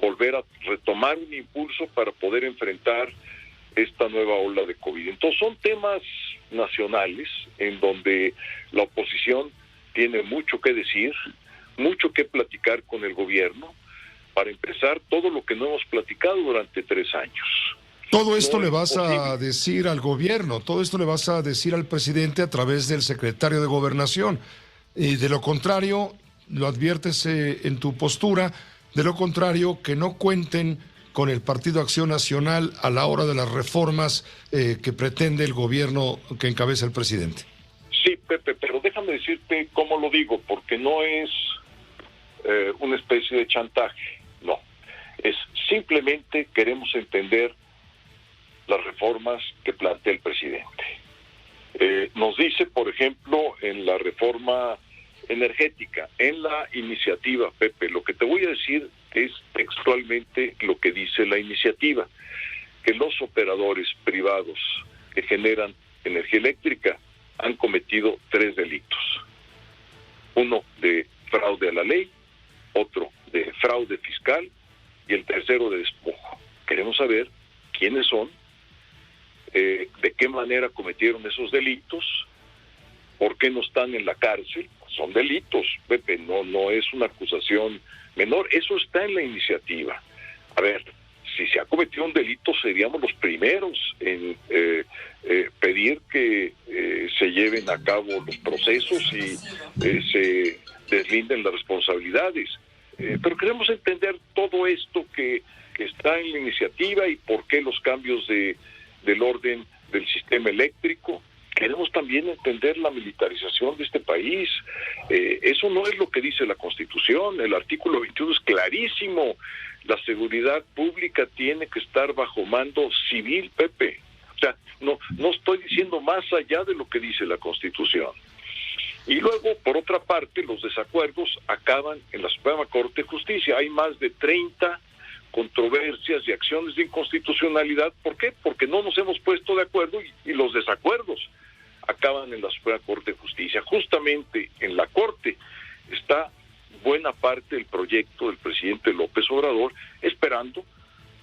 volver a retomar un impulso para poder enfrentar esta nueva ola de COVID. Entonces son temas nacionales en donde la oposición tiene mucho que decir, mucho que platicar con el gobierno para empezar todo lo que no hemos platicado durante 3 años. Todo esto le vas a decir al gobierno, todo esto le vas a decir al presidente a través del secretario de Gobernación. Y de lo contrario, lo adviertes en tu postura, de lo contrario, que no cuenten con el Partido Acción Nacional a la hora de las reformas que pretende el gobierno que encabeza el presidente. Sí, Pepe, pero déjame decirte cómo lo digo, porque no es una especie de chantaje, no. Es simplemente queremos entender las reformas que plantea el presidente. Nos dice, por ejemplo, en la reforma energética, en la iniciativa, Pepe, lo que te voy a decir es textualmente lo que dice la iniciativa, que los operadores privados que generan energía eléctrica han cometido 3 delitos. Uno de fraude a la ley, otro de fraude fiscal y el tercero de despojo. Queremos saber quiénes son, de qué manera cometieron esos delitos, por qué no están en la cárcel. Son delitos, Pepe, no es una acusación menor, eso está en la iniciativa. A ver, si se ha cometido un delito, seríamos los primeros en pedir que se lleven a cabo los procesos y se deslinden las responsabilidades. Pero queremos entender todo esto que está en la iniciativa y por qué los cambios del orden del sistema eléctrico. Queremos también entender la militarización de este país. Eso no es lo que dice la Constitución. El artículo 21 es clarísimo. La seguridad pública tiene que estar bajo mando civil, Pepe. O sea, no estoy diciendo más allá de lo que dice la Constitución. Y luego, por otra parte, los desacuerdos acaban en la Suprema Corte de Justicia. Hay más de 30 controversias y acciones de inconstitucionalidad. ¿Por qué? Porque no nos hemos puesto de acuerdo y los desacuerdos acaban en la Suprema Corte de Justicia. Justamente en la Corte está buena parte del proyecto del presidente López Obrador esperando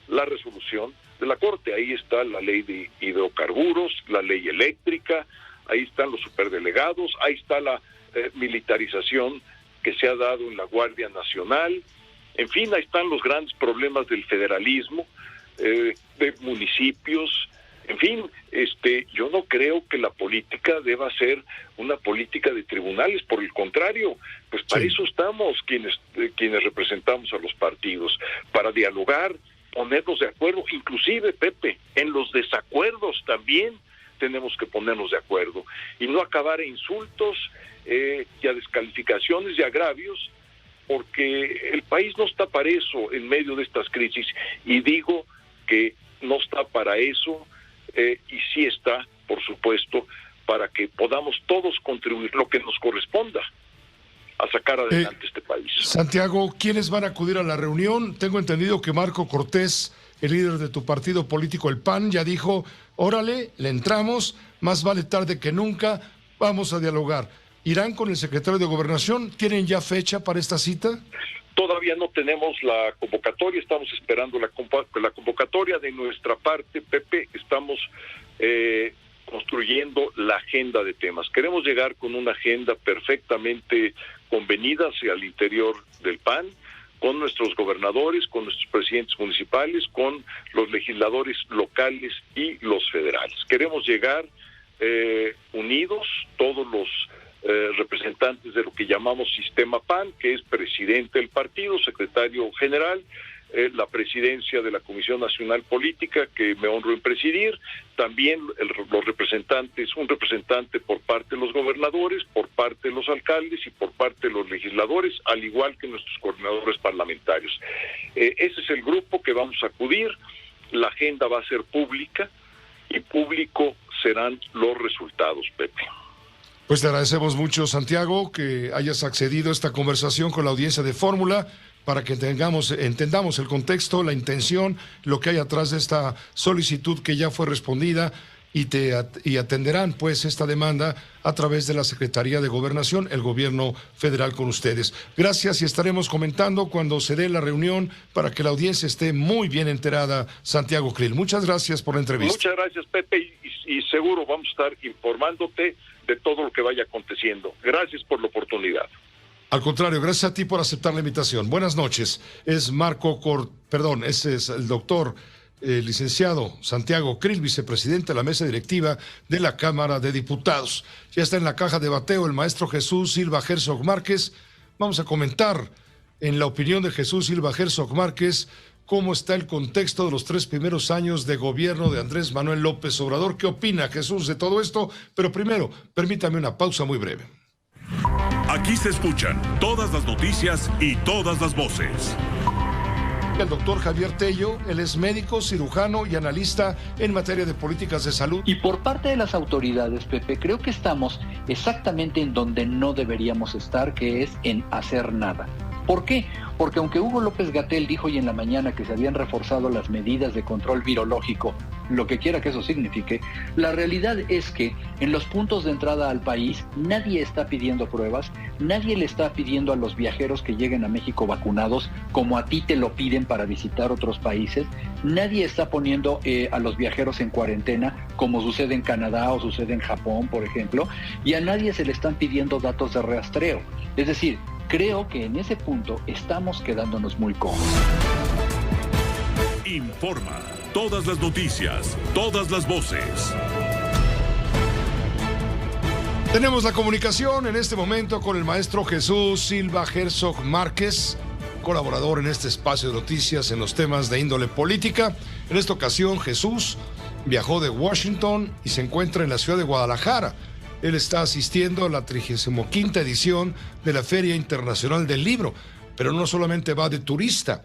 la resolución de la Corte. Ahí está la ley de hidrocarburos, la ley eléctrica, ahí están los superdelegados, ahí está la militarización que se ha dado en la Guardia Nacional. En fin, ahí están los grandes problemas del federalismo, de municipios. En fin, yo no creo que la política deba ser una política de tribunales, por el contrario, pues para eso estamos quienes representamos a los partidos, para dialogar, ponernos de acuerdo, inclusive, Pepe, en los desacuerdos también tenemos que ponernos de acuerdo y no acabar a insultos y a descalificaciones y agravios, porque el país no está para eso en medio de estas crisis, y digo que no está para eso, y sí está, por supuesto, para que podamos todos contribuir lo que nos corresponda a sacar adelante este país. Santiago, ¿quiénes van a acudir a la reunión? Tengo entendido que Marco Cortés, el líder de tu partido político, el PAN, ya dijo, órale, le entramos, más vale tarde que nunca, vamos a dialogar. ¿Irán con el secretario de Gobernación? ¿Tienen ya fecha para esta cita? Todavía no tenemos la convocatoria, estamos esperando la convocatoria de nuestra parte, Pepe. Estamos construyendo la agenda de temas. Queremos llegar con una agenda perfectamente convenida hacia el interior del PAN, con nuestros gobernadores, con nuestros presidentes municipales, con los legisladores locales y los federales. Queremos llegar unidos, todos los representantes de lo que llamamos Sistema PAN, que es presidente del partido, secretario general, la presidencia de la Comisión Nacional Política, que me honro en presidir, también los representantes, un representante por parte de los gobernadores, por parte de los alcaldes y por parte de los legisladores, al igual que nuestros coordinadores parlamentarios. Ese es el grupo que vamos a acudir. La agenda va a ser pública y público serán los resultados, Pepe. Pues te agradecemos mucho, Santiago, que hayas accedido a esta conversación con la audiencia de Fórmula para que entendamos el contexto, la intención, lo que hay atrás de esta solicitud que ya fue respondida y atenderán pues esta demanda a través de la Secretaría de Gobernación, el gobierno federal con ustedes. Gracias y estaremos comentando cuando se dé la reunión para que la audiencia esté muy bien enterada, Santiago Krill. Muchas gracias por la entrevista. Muchas gracias, Pepe, y seguro vamos a estar informándote de todo lo que vaya aconteciendo. Gracias por la oportunidad. Al contrario, gracias a ti por aceptar la invitación. Buenas noches. Es ese es el doctor licenciado Santiago Krill, vicepresidente de la mesa directiva de la Cámara de Diputados. Ya está en la caja de bateo el maestro Jesús Silva Herzog Márquez. Vamos a comentar, en la opinión de Jesús Silva Herzog Márquez, cómo está el contexto de los 3 primeros años de gobierno de Andrés Manuel López Obrador. ¿Qué opina Jesús de todo esto? Pero primero, permítame una pausa muy breve. Aquí se escuchan todas las noticias y todas las voces. El doctor Javier Tello, él es médico, cirujano y analista en materia de políticas de salud. Y por parte de las autoridades, Pepe, creo que estamos exactamente en donde no deberíamos estar, que es en hacer nada. ¿Por qué? Porque aunque Hugo López-Gatell dijo hoy en la mañana que se habían reforzado las medidas de control virológico, lo que quiera que eso signifique, la realidad es que en los puntos de entrada al país nadie está pidiendo pruebas, nadie le está pidiendo a los viajeros que lleguen a México vacunados como a ti te lo piden para visitar otros países, nadie está poniendo a los viajeros en cuarentena como sucede en Canadá o sucede en Japón, por ejemplo, y a nadie se le están pidiendo datos de rastreo. Es decir, creo que en ese punto estamos quedándonos muy cómodos. Informa. Todas las noticias, todas las voces. Tenemos la comunicación en este momento con el maestro Jesús Silva Herzog Márquez. colaborador en este espacio de noticias en los temas de índole política. En esta ocasión, Jesús viajó de Washington y se encuentra en la ciudad de Guadalajara. Él está asistiendo a la 35ª edición de la Feria Internacional del Libro, pero no solamente va de turista,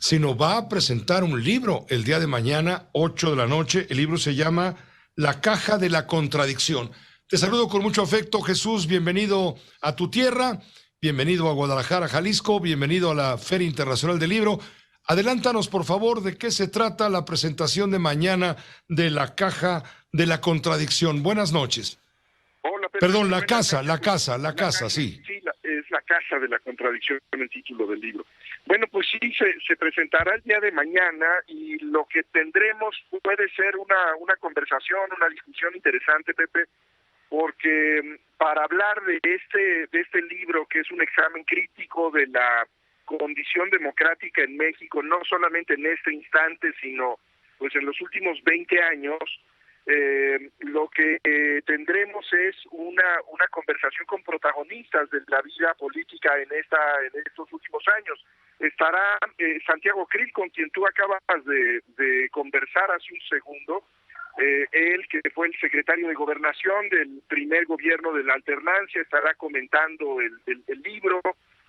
sino va a presentar un libro el día de mañana, 8 de la noche. El libro se llama La Caja de la Contradicción. Te saludo con mucho afecto, Jesús. Bienvenido a tu tierra, bienvenido a Guadalajara, Jalisco, bienvenido a la Feria Internacional del Libro. Adelántanos, por favor, de qué se trata la presentación de mañana de La Caja de la Contradicción. Buenas noches. Hola, Pedro. Perdón, la casa, sí. Sí, es La Caja de la Contradicción, el título del libro. Bueno, pues sí, se presentará el día de mañana y lo que tendremos puede ser una conversación, una discusión interesante, Pepe, porque para hablar de este libro, que es un examen crítico de la condición democrática en México, no solamente en este instante, sino pues en los últimos 20 años, lo que tendremos es una conversación con protagonistas de la vida política en estos últimos años. Estará Santiago Krill, con quien tú acabas de conversar hace un segundo, él que fue el secretario de Gobernación del primer gobierno de la alternancia, estará comentando el libro.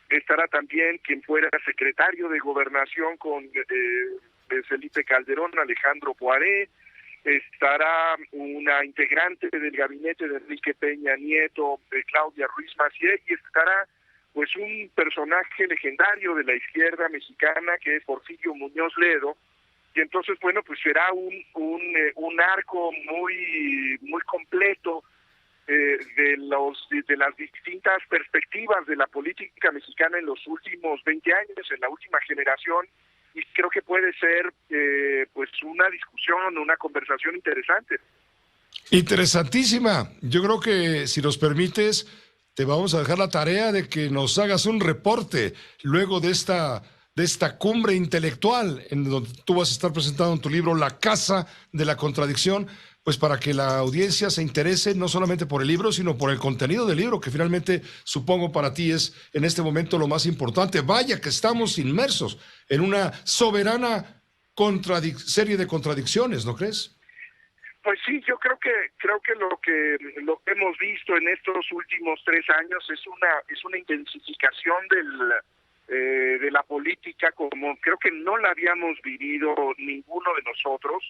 Estará también quien fuera secretario de Gobernación con Felipe Calderón, Alejandro Poiré. Estará una integrante del gabinete de Enrique Peña Nieto, Claudia Ruiz Massieu, y estará pues un personaje legendario de la izquierda mexicana que es Porfirio Muñoz Ledo. Y entonces, bueno, pues será un arco muy completo de las distintas perspectivas de la política mexicana en los últimos 20 años, en la última generación, y creo que puede ser pues una discusión, una conversación interesante. Interesantísima. Yo creo que, si nos permites, te vamos a dejar la tarea de que nos hagas un reporte luego de esta cumbre intelectual en donde tú vas a estar presentando en tu libro La Casa de la Contradicción, pues para que la audiencia se interese no solamente por el libro, sino por el contenido del libro, que finalmente supongo para ti es en este momento lo más importante. Vaya que estamos inmersos en una soberana serie de contradicciones, ¿no crees? Pues sí, yo creo que lo que hemos visto en estos últimos 3 años es una intensificación de la política como creo que no la habíamos vivido ninguno de nosotros.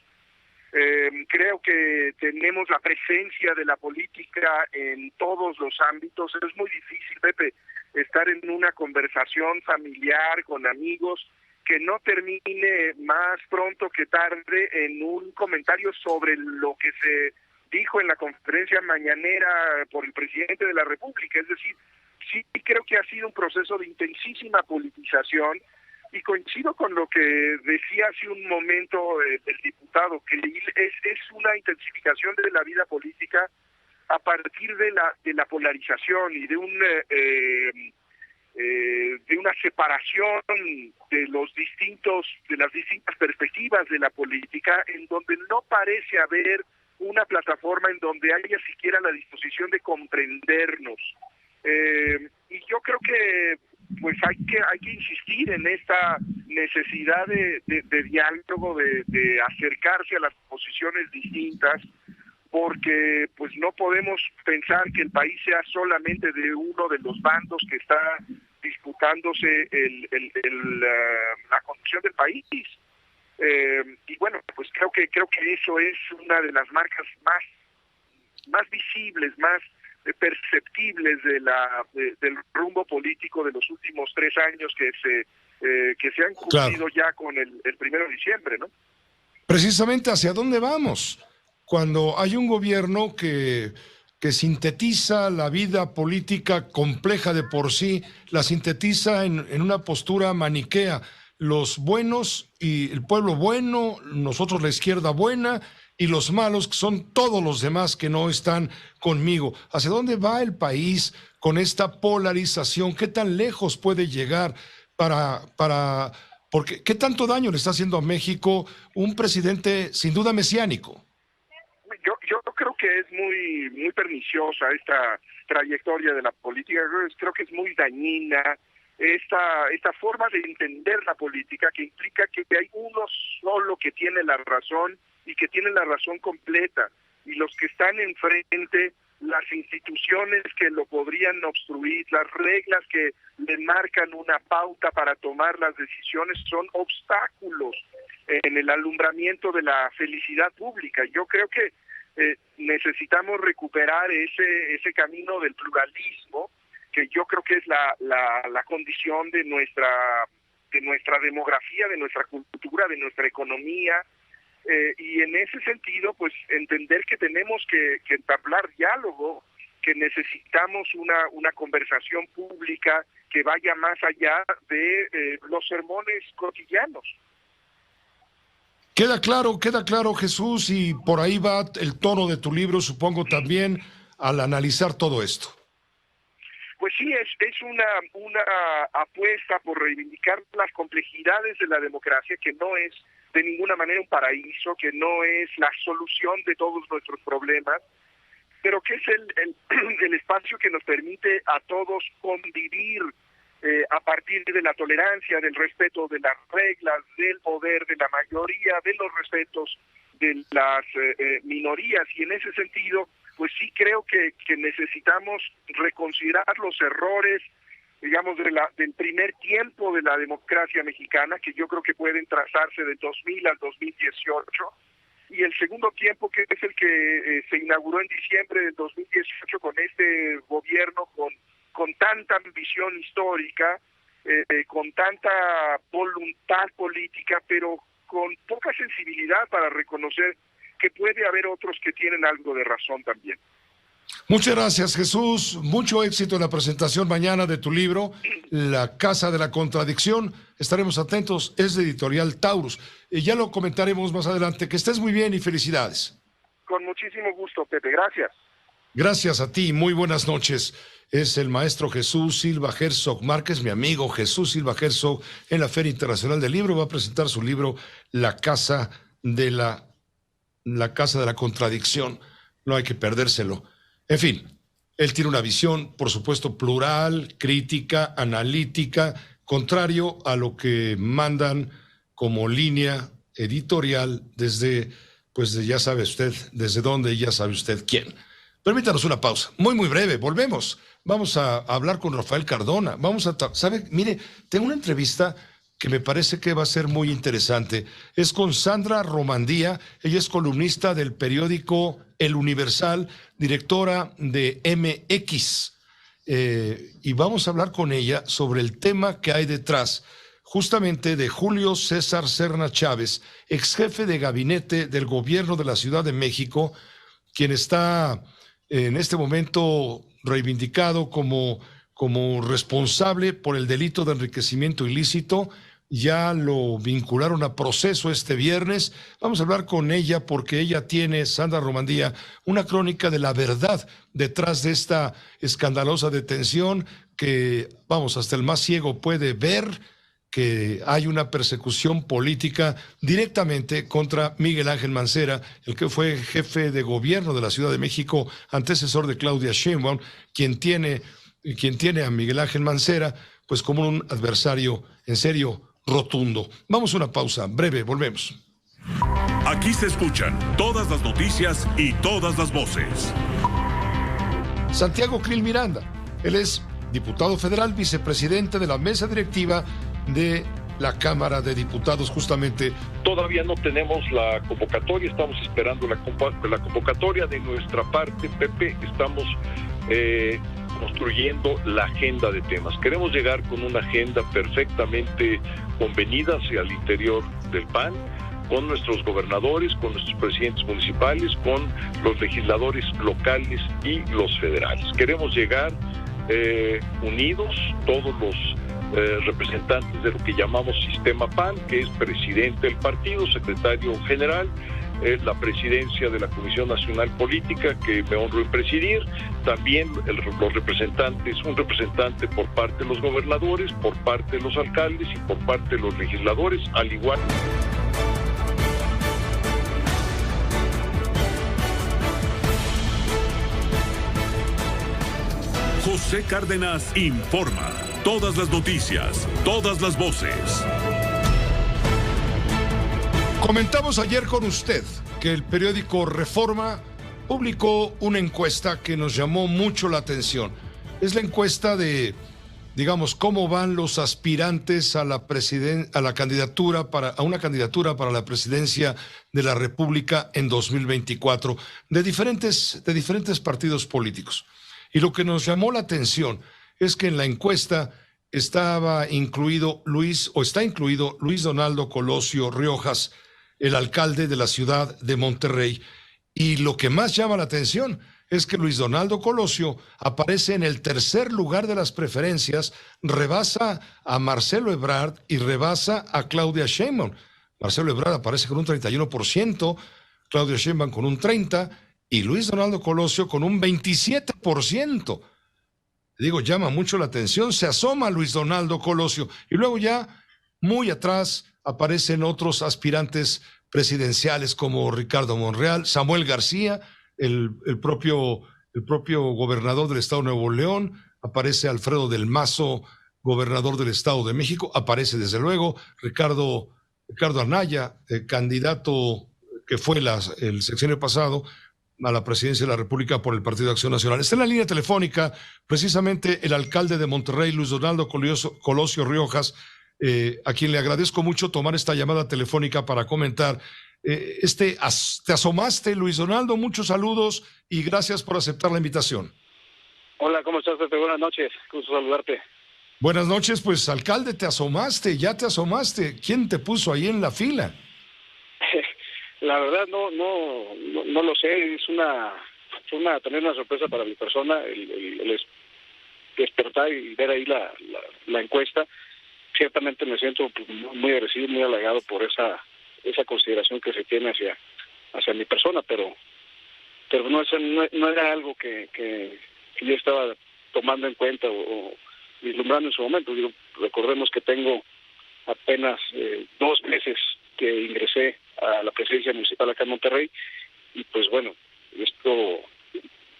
Creo que tenemos la presencia de la política en todos los ámbitos. Es muy difícil, Pepe, estar en una conversación familiar con amigos que no termine más pronto que tarde en un comentario sobre lo que se dijo en la conferencia mañanera por el presidente de la República. Es decir, sí creo que ha sido un proceso de intensísima politización. Y coincido con lo que decía hace un momento el diputado Krill, es una intensificación de la vida política a partir de la polarización y de una separación de las distintas perspectivas de la política, en donde no parece haber una plataforma en donde haya siquiera la disposición de comprendernos. Y yo creo que pues hay que insistir en esta necesidad de diálogo, de acercarse a las posiciones distintas, porque pues no podemos pensar que el país sea solamente de uno de los bandos que está disputándose la conducción del país. Y bueno, pues creo que eso es una de las marcas más visibles, más perceptibles del rumbo político de los últimos 3 años que se han cumplido ya con el 1 de diciembre, ¿no? Precisamente, ¿hacia dónde vamos? Cuando hay un gobierno que sintetiza la vida política compleja de por sí, la sintetiza en una postura maniquea, los buenos y el pueblo bueno, nosotros la izquierda buena, y los malos, que son todos los demás que no están conmigo. ¿Hacia dónde va el país con esta polarización? ¿Qué tan lejos puede llegar porque qué tanto daño le está haciendo a México un presidente sin duda mesiánico? Yo creo que es muy perniciosa esta trayectoria de la política. Creo que es muy dañina. esta forma de entender la política, que implica que hay uno solo que tiene la razón y que tiene la razón completa, y los que están enfrente, las instituciones que lo podrían obstruir, las reglas que le marcan una pauta para tomar las decisiones, son obstáculos en el alumbramiento de la felicidad pública. Yo creo que necesitamos recuperar ese camino del pluralismo, que yo creo que es la condición de nuestra demografía, de nuestra cultura, de nuestra economía, y en ese sentido, pues entender que tenemos que entablar diálogo, que necesitamos una conversación pública que vaya más allá de los sermones cotidianos. Queda claro, Jesús, y por ahí va el tono de tu libro, supongo también, al analizar todo esto. Pues sí, es una apuesta por reivindicar las complejidades de la democracia, que no es de ninguna manera un paraíso, que no es la solución de todos nuestros problemas, pero que es el espacio que nos permite a todos convivir a partir de la tolerancia, del respeto de las reglas, del poder de la mayoría, de los respetos de las minorías, y en ese sentido, pues sí creo que necesitamos reconsiderar los errores, digamos, del primer tiempo de la democracia mexicana, que yo creo que pueden trazarse del 2000 al 2018, y el segundo tiempo, que es el que se inauguró en diciembre del 2018 con este gobierno con tanta ambición histórica, con tanta voluntad política, pero con poca sensibilidad para reconocer que puede haber otros que tienen algo de razón también. Muchas gracias, Jesús. Mucho éxito en la presentación mañana de tu libro, La Casa de la Contradicción. Estaremos atentos, es de Editorial Taurus. Ya lo comentaremos más adelante. Que estés muy bien y felicidades. Con muchísimo gusto, Pepe. Gracias. Gracias a ti. Muy buenas noches. Es el maestro Jesús Silva Herzog Márquez, mi amigo Jesús Silva Herzog, en la Feria Internacional del Libro. Va a presentar su libro, La Casa de la Contradicción. No hay que perdérselo. En fin, él tiene una visión, por supuesto, plural, crítica, analítica, contrario a lo que mandan como línea editorial desde, pues ya sabe usted desde dónde y ya sabe usted quién. Permítanos una pausa, muy breve, volvemos. Vamos a hablar con Rafael Cardona. ¿Sabe? Mire, tengo una entrevista que me parece que va a ser muy interesante. Es con Sandra Romandía, ella es columnista del periódico El Universal, directora de MX, y vamos a hablar con ella sobre el tema que hay detrás, justamente de Julio César Serna Chávez, ex jefe de gabinete del gobierno de la Ciudad de México, quien está en este momento reivindicado como responsable por el delito de enriquecimiento ilícito. Ya lo vincularon a proceso este viernes. Vamos a hablar con ella porque ella tiene, Sandra Romandía, una crónica de la verdad detrás de esta escandalosa detención que, vamos, hasta el más ciego puede ver que hay una persecución política directamente contra Miguel Ángel Mancera, el que fue jefe de gobierno de la Ciudad de México, antecesor de Claudia Sheinbaum, quien tiene a Miguel Ángel Mancera pues como un adversario en serio rotundo. Vamos a una pausa breve, volvemos. Aquí se escuchan todas las noticias y todas las voces. Santiago Krill Miranda, él es diputado federal, vicepresidente de la mesa directiva de la Cámara de Diputados, justamente. Todavía no tenemos la convocatoria, estamos esperando la convocatoria de nuestra parte, Pepe. Estamos construyendo la agenda de temas. Queremos llegar con una agenda perfectamente convenida hacia el interior del PAN, con nuestros gobernadores, con nuestros presidentes municipales, con los legisladores locales y los federales. Queremos llegar unidos, todos los representantes de lo que llamamos Sistema PAN, que es presidente del partido, secretario general, la presidencia de la Comisión Nacional Política, que me honro en presidir, también los representantes, un representante por parte de los gobernadores, por parte de los alcaldes y por parte de los legisladores, al igual. José Cárdenas informa. Todas las noticias, todas las voces. Comentamos ayer con usted que el periódico Reforma publicó una encuesta que nos llamó mucho la atención. Es la encuesta de, digamos, cómo van los aspirantes a la candidatura a una candidatura para la presidencia de la República en 2024 de diferentes partidos políticos. Y lo que nos llamó la atención es que en la encuesta está incluido Luis Donaldo Colosio Riojas, el alcalde de la ciudad de Monterrey. Y lo que más llama la atención es que Luis Donaldo Colosio aparece en el tercer lugar de las preferencias, rebasa a Marcelo Ebrard y rebasa a Claudia Sheinbaum. Marcelo Ebrard aparece con un 31%, Claudia Sheinbaum con un 30% y Luis Donaldo Colosio con un 27%. Digo, llama mucho la atención, se asoma Luis Donaldo Colosio y luego ya muy atrás aparecen otros aspirantes presidenciales como Ricardo Monreal, Samuel García, el propio gobernador del estado de Nuevo León, aparece Alfredo del Mazo, gobernador del Estado de México, aparece desde luego Ricardo Anaya, candidato que fue el sexenio pasado a la presidencia de la República por el Partido de Acción Nacional. Está en la línea telefónica precisamente el alcalde de Monterrey, Luis Donaldo Colosio Riojas, a quien le agradezco mucho tomar esta llamada telefónica para comentar. Te asomaste, Luis Donaldo, muchos saludos y gracias por aceptar la invitación. Hola, ¿cómo estás, Pepe? Buenas noches, gusto saludarte. Buenas noches, pues alcalde, ya te asomaste. ¿Quién te puso ahí en la fila? La verdad no lo sé, fue también una sorpresa para mi persona el despertar y ver ahí la encuesta. Ciertamente me siento muy agradecido, muy halagado por esa consideración que se tiene hacia mi persona, pero no era algo que yo estaba tomando en cuenta o vislumbrando en su momento. Digo, recordemos que tengo apenas 2 meses que ingresé a la presidencia municipal acá en Monterrey y pues bueno,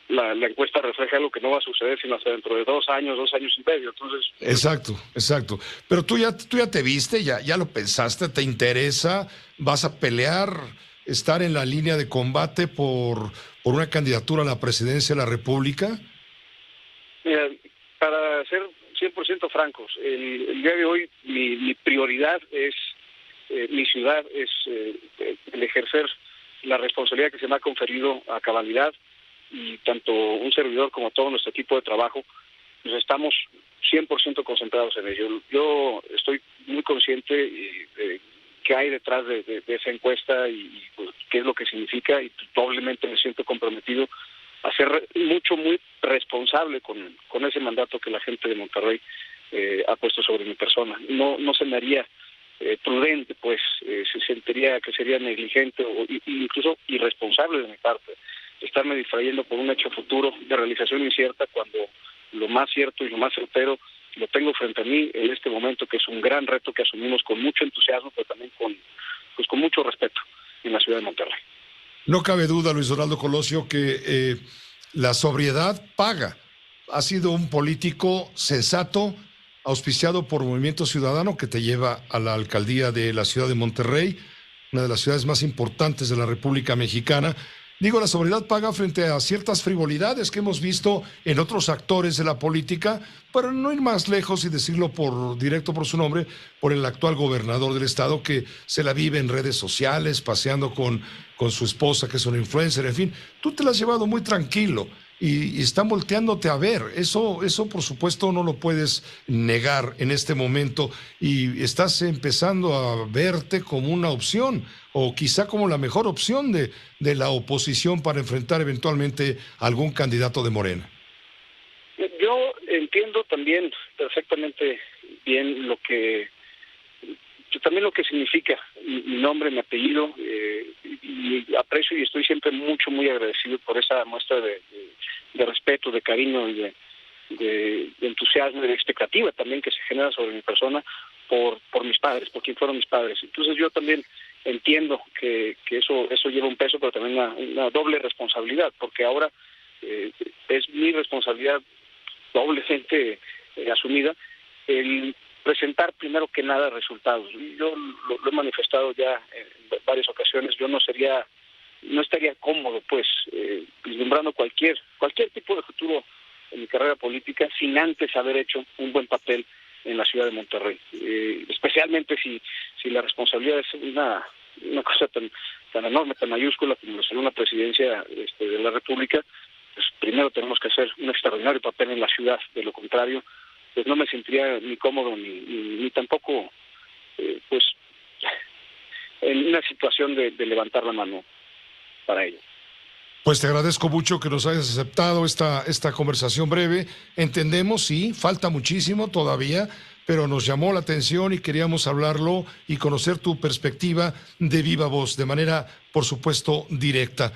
la encuesta refleja algo que no va a suceder sino hasta dentro de 2 años y medio. Entonces, Exacto. Pero tú ya te viste, ya lo pensaste, ¿te interesa? ¿Vas a pelear, estar en la línea de combate por una candidatura a la presidencia de la República? Mira, para ser 100% francos, el día de hoy mi prioridad es mi ciudad, es el ejercer la responsabilidad que se me ha conferido a cabalidad, y tanto un servidor como todo nuestro equipo de trabajo, pues estamos 100% concentrados en ello. Yo estoy muy consciente de qué hay detrás de esa encuesta y pues, qué es lo que significa, y doblemente me siento comprometido a ser muy responsable con ese mandato que la gente de Monterrey ha puesto sobre mi persona. No se me haría prudente, pues se sentiría que sería negligente o incluso irresponsable de mi parte estarme distrayendo por un hecho futuro de realización incierta cuando lo más cierto y lo más certero lo tengo frente a mí en este momento, que es un gran reto que asumimos con mucho entusiasmo, pero también con mucho respeto en la ciudad de Monterrey. No cabe duda, Luis Donaldo Colosio, que la sobriedad paga. Ha sido un político sensato, auspiciado por Movimiento Ciudadano, que te lleva a la alcaldía de la ciudad de Monterrey, una de las ciudades más importantes de la República Mexicana. Digo, la sobriedad paga frente a ciertas frivolidades que hemos visto en otros actores de la política, para no ir más lejos y decirlo directo por su nombre, por el actual gobernador del estado, que se la vive en redes sociales, paseando con su esposa, que es una influencer, en fin. Tú te la has llevado muy tranquilo y están volteándote a ver. Eso por supuesto no lo puedes negar en este momento, y estás empezando a verte como una opción, o quizá como la mejor opción de la oposición para enfrentar eventualmente a algún candidato de Morena. Yo entiendo también perfectamente bien lo que significa mi nombre, mi apellido, y aprecio y estoy siempre muy agradecido por esa muestra de respeto, de cariño y de entusiasmo y de expectativa también que se genera sobre mi persona por mis padres, por quien fueron mis padres. Entonces yo también entiendo que eso lleva un peso, pero también una doble responsabilidad, porque ahora es mi responsabilidad doblemente asumida, el presentar primero que nada resultados. Yo lo he manifestado ya en varias ocasiones, yo no estaría cómodo vislumbrando cualquier tipo de futuro en mi carrera política sin antes haber hecho un buen papel en la ciudad de Monterrey, especialmente si la responsabilidad es una cosa tan enorme, tan mayúscula como ser una presidencia de la República. Pues primero tenemos que hacer un extraordinario papel en la ciudad, de lo contrario pues no me sentiría ni cómodo ni tampoco pues en una situación de levantar la mano para ello. Pues te agradezco mucho que nos hayas aceptado esta conversación breve. Entendemos, sí, falta muchísimo todavía, pero nos llamó la atención y queríamos hablarlo y conocer tu perspectiva de viva voz, de manera, por supuesto, directa.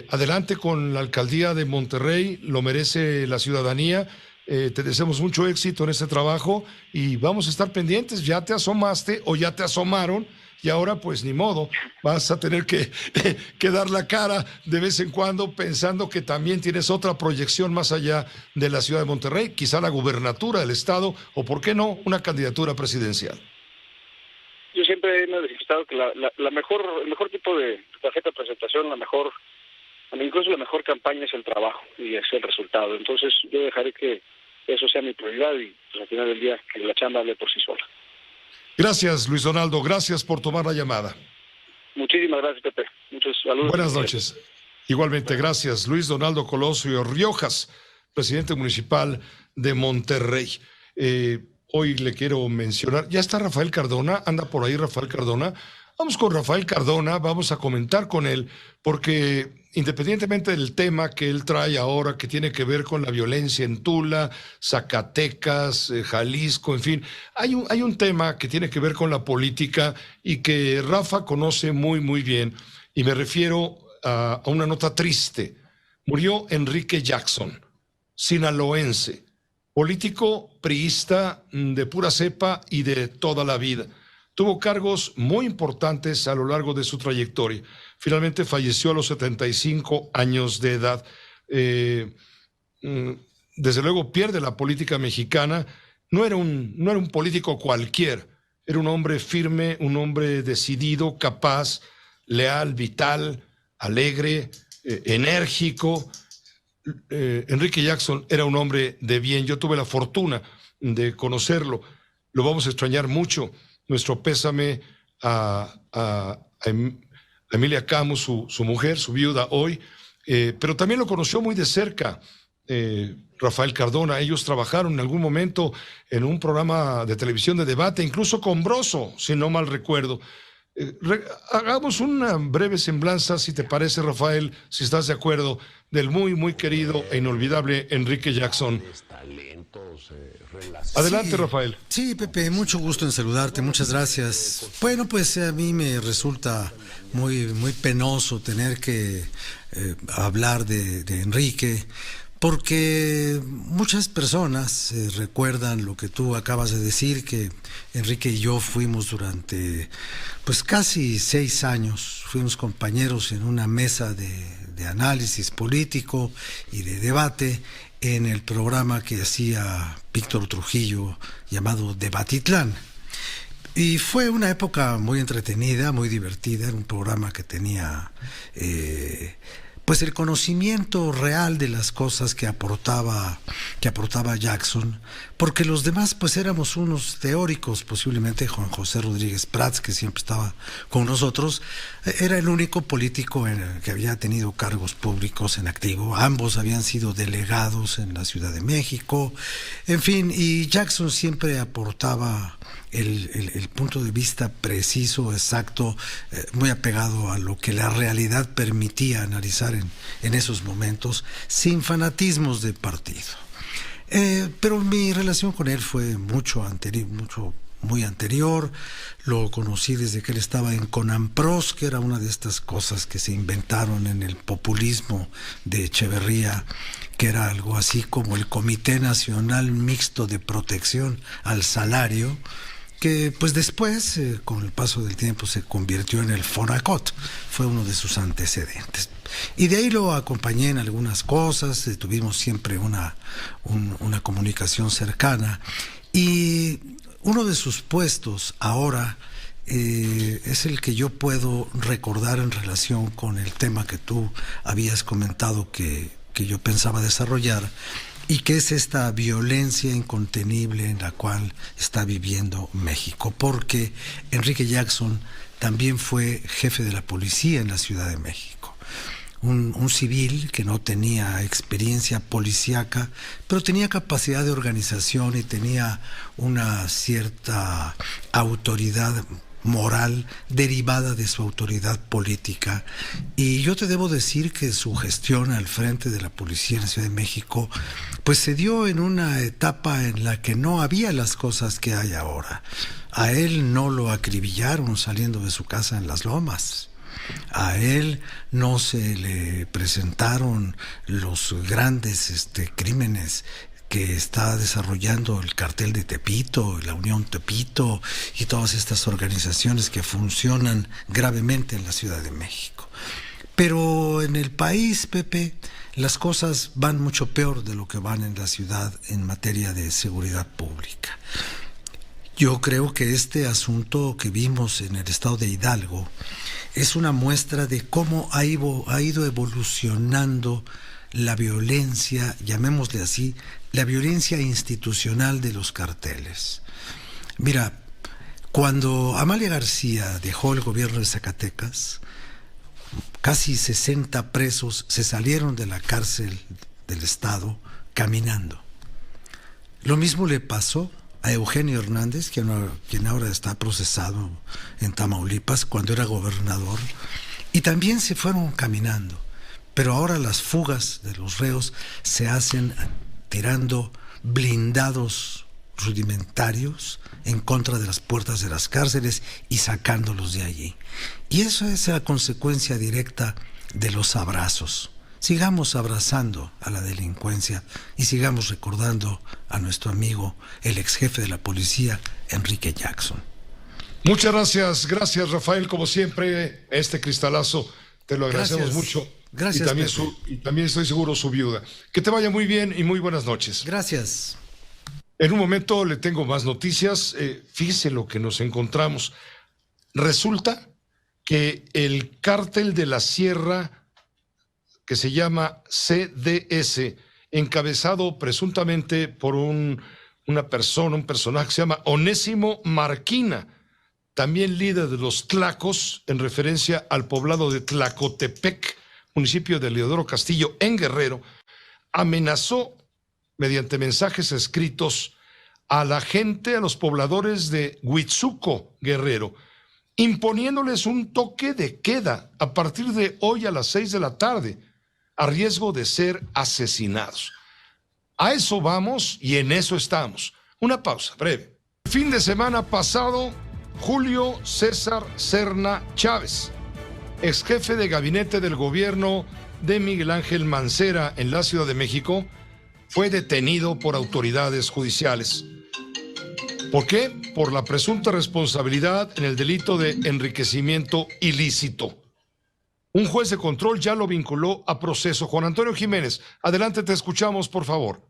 Adelante con la alcaldía de Monterrey, lo merece la ciudadanía. Te deseamos mucho éxito en este trabajo y vamos a estar pendientes. Ya te asomaste o ya te asomaron y ahora pues ni modo, vas a tener que dar la cara de vez en cuando pensando que también tienes otra proyección más allá de la ciudad de Monterrey, quizá la gubernatura del estado o por qué no una candidatura presidencial. Yo siempre he manifestado que el mejor tipo de tarjeta de presentación, incluso la mejor campaña es el trabajo y es el resultado. Entonces yo dejaré que eso sea mi prioridad y pues, al final del día que la chamba hable por sí sola. Gracias, Luis Donaldo. Gracias por tomar la llamada. Muchísimas gracias, Pepe. Muchos saludos. Buenas noches. Igualmente, gracias. Luis Donaldo Colosio Riojas, presidente municipal de Monterrey. Hoy le quiero mencionar, ya está Rafael Cardona, anda por ahí Rafael Cardona. Vamos con Rafael Cardona, vamos a comentar con él, porque independientemente del tema que él trae ahora, que tiene que ver con la violencia en Tula, Zacatecas, Jalisco, en fin, hay un tema que tiene que ver con la política y que Rafa conoce muy, muy bien, y me refiero a una nota triste. Murió Enrique Jackson, sinaloense, político priista de pura cepa y de toda la vida. Tuvo cargos muy importantes a lo largo de su trayectoria. Finalmente falleció a los 75 años de edad. Desde luego pierde la política mexicana. No era un político cualquiera. Era un hombre firme, un hombre decidido, capaz, leal, vital, alegre, enérgico. Enrique Jackson era un hombre de bien. Yo tuve la fortuna de conocerlo. Lo vamos a extrañar mucho. Nuestro pésame a Emilia Camus, su mujer, su viuda hoy, pero también lo conoció muy de cerca Rafael Cardona. Ellos trabajaron en algún momento en un programa de televisión de debate, incluso con Broso, si no mal recuerdo. Hagamos una breve semblanza, si te parece, Rafael, si estás de acuerdo, del muy, muy querido e inolvidable Enrique Jackson. Adelante, sí, Rafael. Sí, Pepe, mucho gusto en saludarte, muchas gracias. Bueno, pues a mí me resulta muy, muy penoso tener que hablar de Enrique, porque muchas personas recuerdan lo que tú acabas de decir, que Enrique y yo fuimos durante pues casi 6 años, fuimos compañeros en una mesa de análisis político y de debate en el programa que hacía Víctor Trujillo llamado Debatitlán. Y fue una época muy entretenida, muy divertida, era un programa que tenía pues el conocimiento real de las cosas que aportaba Jackson, porque los demás pues éramos unos teóricos. Posiblemente Juan José Rodríguez Prats, que siempre estaba con nosotros, era el único político que había tenido cargos públicos en activo. Ambos habían sido delegados en la Ciudad de México, en fin, y Jackson siempre aportaba el punto de vista preciso, exacto, muy apegado a lo que la realidad permitía analizar en esos momentos, sin fanatismos de partido. Pero mi relación con él fue muy anterior. Lo conocí desde que él estaba en Conampros, que era una de estas cosas que se inventaron en el populismo de Echeverría, que era algo así como el Comité Nacional Mixto de Protección al Salario, que pues después, con el paso del tiempo, se convirtió en el Fonacot, fue uno de sus antecedentes. Y de ahí lo acompañé en algunas cosas, tuvimos siempre una comunicación cercana, y uno de sus puestos ahora es el que yo puedo recordar en relación con el tema que tú habías comentado que yo pensaba desarrollar, y que es esta violencia incontenible en la cual está viviendo México, porque Enrique Jackson también fue jefe de la policía en la Ciudad de México. Un civil que no tenía experiencia policíaca, pero tenía capacidad de organización y tenía una cierta autoridad moral derivada de su autoridad política. Y yo te debo decir que su gestión al frente de la policía en la Ciudad de México pues se dio en una etapa en la que no había las cosas que hay ahora. A él no lo acribillaron saliendo de su casa en Las Lomas. A él no se le presentaron los grandes crímenes que está desarrollando el cartel de Tepito, la Unión Tepito y todas estas organizaciones que funcionan gravemente en la Ciudad de México. Pero en el país, Pepe, las cosas van mucho peor de lo que van en la ciudad en materia de seguridad pública. Yo creo que este asunto que vimos en el estado de Hidalgo es una muestra de cómo ha ido evolucionando la violencia, llamémosle así, la violencia institucional de los carteles. Mira, cuando Amalia García dejó el gobierno de Zacatecas, casi 60 presos se salieron de la cárcel del estado caminando. Lo mismo le pasó a Eugenio Hernández, quien ahora está procesado en Tamaulipas, cuando era gobernador, y también se fueron caminando. Pero ahora las fugas de los reos se hacen tirando blindados rudimentarios en contra de las puertas de las cárceles y sacándolos de allí. Y eso es la consecuencia directa de los abrazos. Sigamos abrazando a la delincuencia y sigamos recordando a nuestro amigo, el ex jefe de la policía, Enrique Jackson. Muchas gracias Rafael, como siempre, este cristalazo, te lo agradecemos mucho. Gracias, y también estoy seguro su viuda. Que te vaya muy bien y muy buenas noches. Gracias. En un momento le tengo más noticias. Fíjese lo que nos encontramos. Resulta que el cártel de la Sierra, que se llama CDS, encabezado presuntamente por un personaje que se llama Onésimo Marquina, también líder de los Tlacos, en referencia al poblado de Tlacotepec, municipio de Leodoro Castillo, en Guerrero, amenazó mediante mensajes escritos a la gente, a los pobladores de Huitzuco, Guerrero, imponiéndoles un toque de queda a partir de hoy a las 6 de la tarde, a riesgo de ser asesinados. A eso vamos y en eso estamos. Una pausa breve. El fin de semana pasado, Julio César Serna Chávez, ex jefe de gabinete del gobierno de Miguel Ángel Mancera en la Ciudad de México, fue detenido por autoridades judiciales. ¿Por qué? Por la presunta responsabilidad en el delito de enriquecimiento ilícito. Un juez de control ya lo vinculó a proceso. Juan Antonio Jiménez, adelante, te escuchamos, por favor.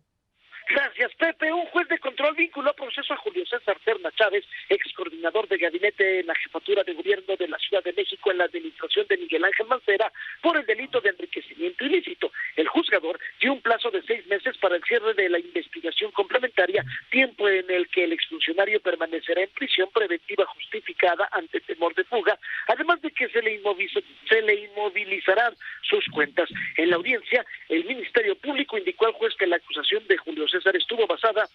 Gracias, Pepe. Un juez de control vinculó a proceso a Julio César Serna Chávez, ex coordinador de gabinete en la jefatura de gobierno de la Ciudad de México en la administración de Miguel Ángel Mancera, por el delito de enriquecimiento ilícito. El juzgador dio un plazo de 6 meses para el cierre de la investigación complementaria, tiempo en el que el exfuncionario permanecerá en prisión preventiva justificada ante temor de fuga, además de que se le inmovilizarán sus cuentas. En la audiencia, el Ministerio Público indicó al juez que la acusación de Julio César estuvo basada